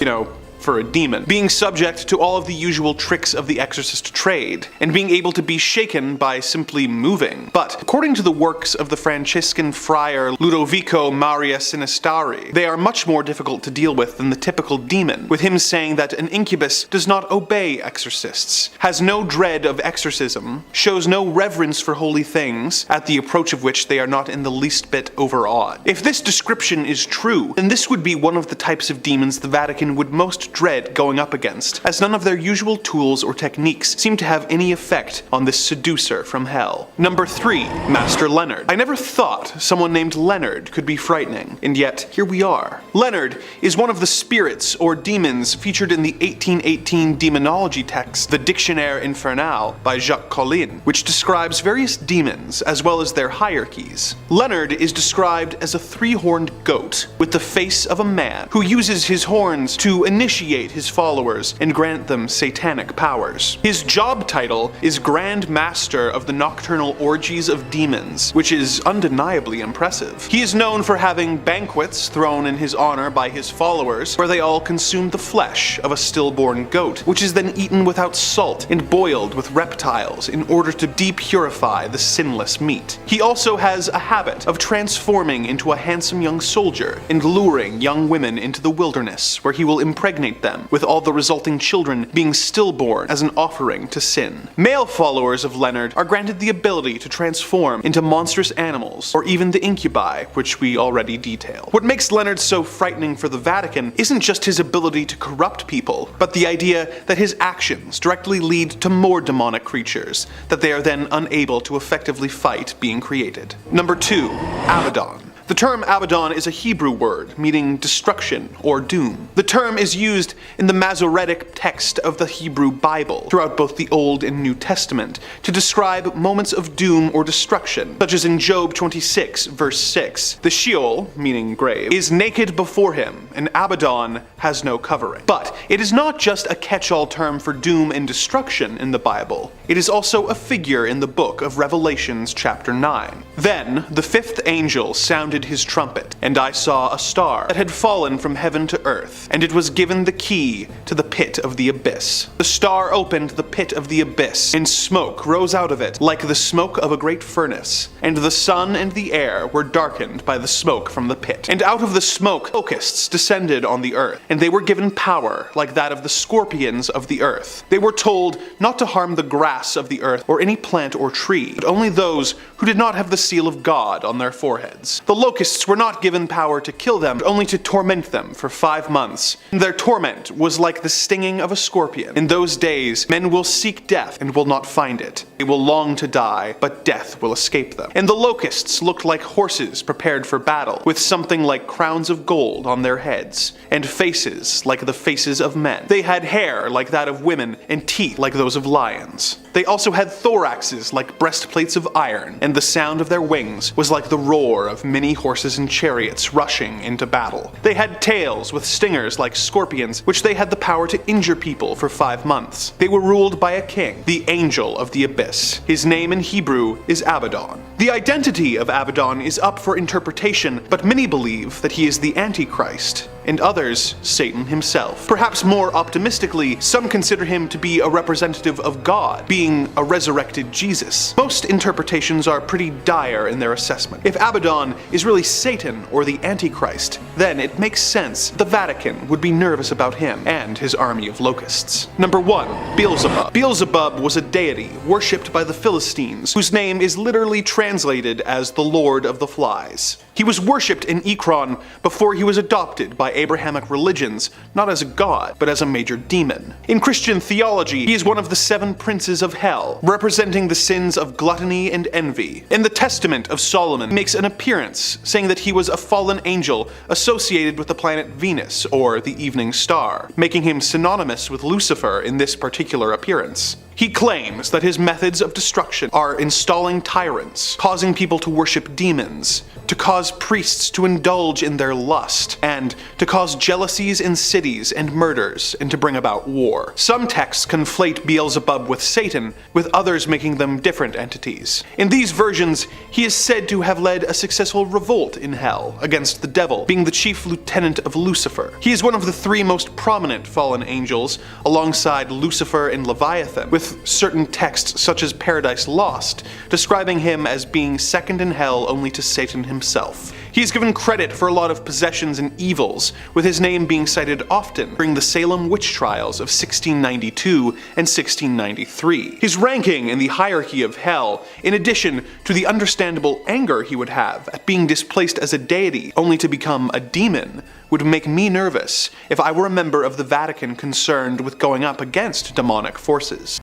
for a demon, being subject to all of the usual tricks of the exorcist trade, and being able to be shaken by simply moving. But according to the works of the Franciscan friar Ludovico Maria Sinistari, they are much more difficult to deal with than the typical demon, with him saying that an incubus does not obey exorcists, has no dread of exorcism, shows no reverence for holy things, at the approach of which they are not in the least bit overawed. If this description is true, then this would be one of the types of demons the Vatican would most dread going up against, as none of their usual tools or techniques seem to have any effect on this seducer from hell. Number 3. Master Leonard. I never thought someone named Leonard could be frightening, and yet here we are. Leonard is one of the spirits or demons featured in the 1818 demonology text, the Dictionnaire Infernal by Jacques Collin, which describes various demons as well as their hierarchies. Leonard is described as a 3-horned goat with the face of a man who uses his horns to initiate initiate his followers and grant them satanic powers. His job title is Grand Master of the Nocturnal Orgies of Demons, which is undeniably impressive. He is known for having banquets thrown in his honor by his followers, where they all consume the flesh of a stillborn goat, which is then eaten without salt and boiled with reptiles in order to depurify the sinless meat. He also has a habit of transforming into a handsome young soldier and luring young women into the wilderness, where he will impregnate them, with all the resulting children being stillborn as an offering to sin. Male followers of Leonard are granted the ability to transform into monstrous animals, or even the incubi, which we already detailed. What makes Leonard so frightening for the Vatican isn't just his ability to corrupt people, but the idea that his actions directly lead to more demonic creatures that they are then unable to effectively fight being created. Number 2. Abaddon. The term Abaddon is a Hebrew word meaning destruction or doom. The term is used in the Masoretic text of the Hebrew Bible throughout both the Old and New Testament to describe moments of doom or destruction, such as in Job 26 verse 6. The Sheol, meaning grave, is naked before him, and Abaddon has no covering. But it is not just a catch-all term for doom and destruction in the Bible. It is also a figure in the book of Revelations chapter 9. Then the fifth angel sounded his trumpet, and I saw a star that had fallen from heaven to earth, and it was given the key to the pit of the abyss. The star opened the pit of the abyss, and smoke rose out of it like the smoke of a great furnace, and the sun and the air were darkened by the smoke from the pit. And out of the smoke locusts descended on the earth, and they were given power like that of the scorpions of the earth. They were told not to harm the grass of the earth or any plant or tree, but only those who did not have the seal of God on their foreheads. The locusts were not given power to kill them, but only to torment them for 5 months. And their torment was like the stinging of a scorpion. In those days, men will seek death and will not find it. They will long to die, but death will escape them. And the locusts looked like horses prepared for battle, with something like crowns of gold on their heads, and faces like the faces of men. They had hair like that of women, and teeth like those of lions. They also had thoraxes like breastplates of iron, and the sound of their wings was like the roar of many horses and chariots rushing into battle. They had tails with stingers like scorpions, which they had the power to injure people for 5 months. They were ruled by a king, the Angel of the Abyss. His name in Hebrew is Abaddon. The identity of Abaddon is up for interpretation, but many believe that he is the Antichrist, and others, Satan himself. Perhaps more optimistically, some consider him to be a representative of God, being a resurrected Jesus. Most interpretations are pretty dire in their assessment. If Abaddon is really Satan or the Antichrist, then it makes sense the Vatican would be nervous about him and his army of locusts. Number 1. Beelzebub. Beelzebub was a deity worshipped by the Philistines, whose name is literally translated as the Lord of the Flies. He was worshipped in Ekron before he was adopted by Abrahamic religions, not as a god, but as a major demon. In Christian theology, he is one of the 7 princes of hell, representing the sins of gluttony and envy. In the Testament of Solomon, he makes an appearance, saying that he was a fallen angel associated with the planet Venus, or the evening star, making him synonymous with Lucifer in this particular appearance. He claims that his methods of destruction are installing tyrants, causing people to worship demons, to cause priests to indulge in their lust, and to cause jealousies in cities and murders, and to bring about war. Some texts conflate Beelzebub with Satan, with others making them different entities. In these versions, he is said to have led a successful revolt in hell against the devil, being the chief lieutenant of Lucifer. He is one of the 3 most prominent fallen angels, alongside Lucifer and Leviathan, with certain texts such as Paradise Lost, describing him as being second in hell only to Satan himself. He is given credit for a lot of possessions and evils, with his name being cited often during the Salem witch trials of 1692 and 1693. His ranking in the hierarchy of hell, in addition to the understandable anger he would have at being displaced as a deity only to become a demon, would make me nervous if I were a member of the Vatican concerned with going up against demonic forces.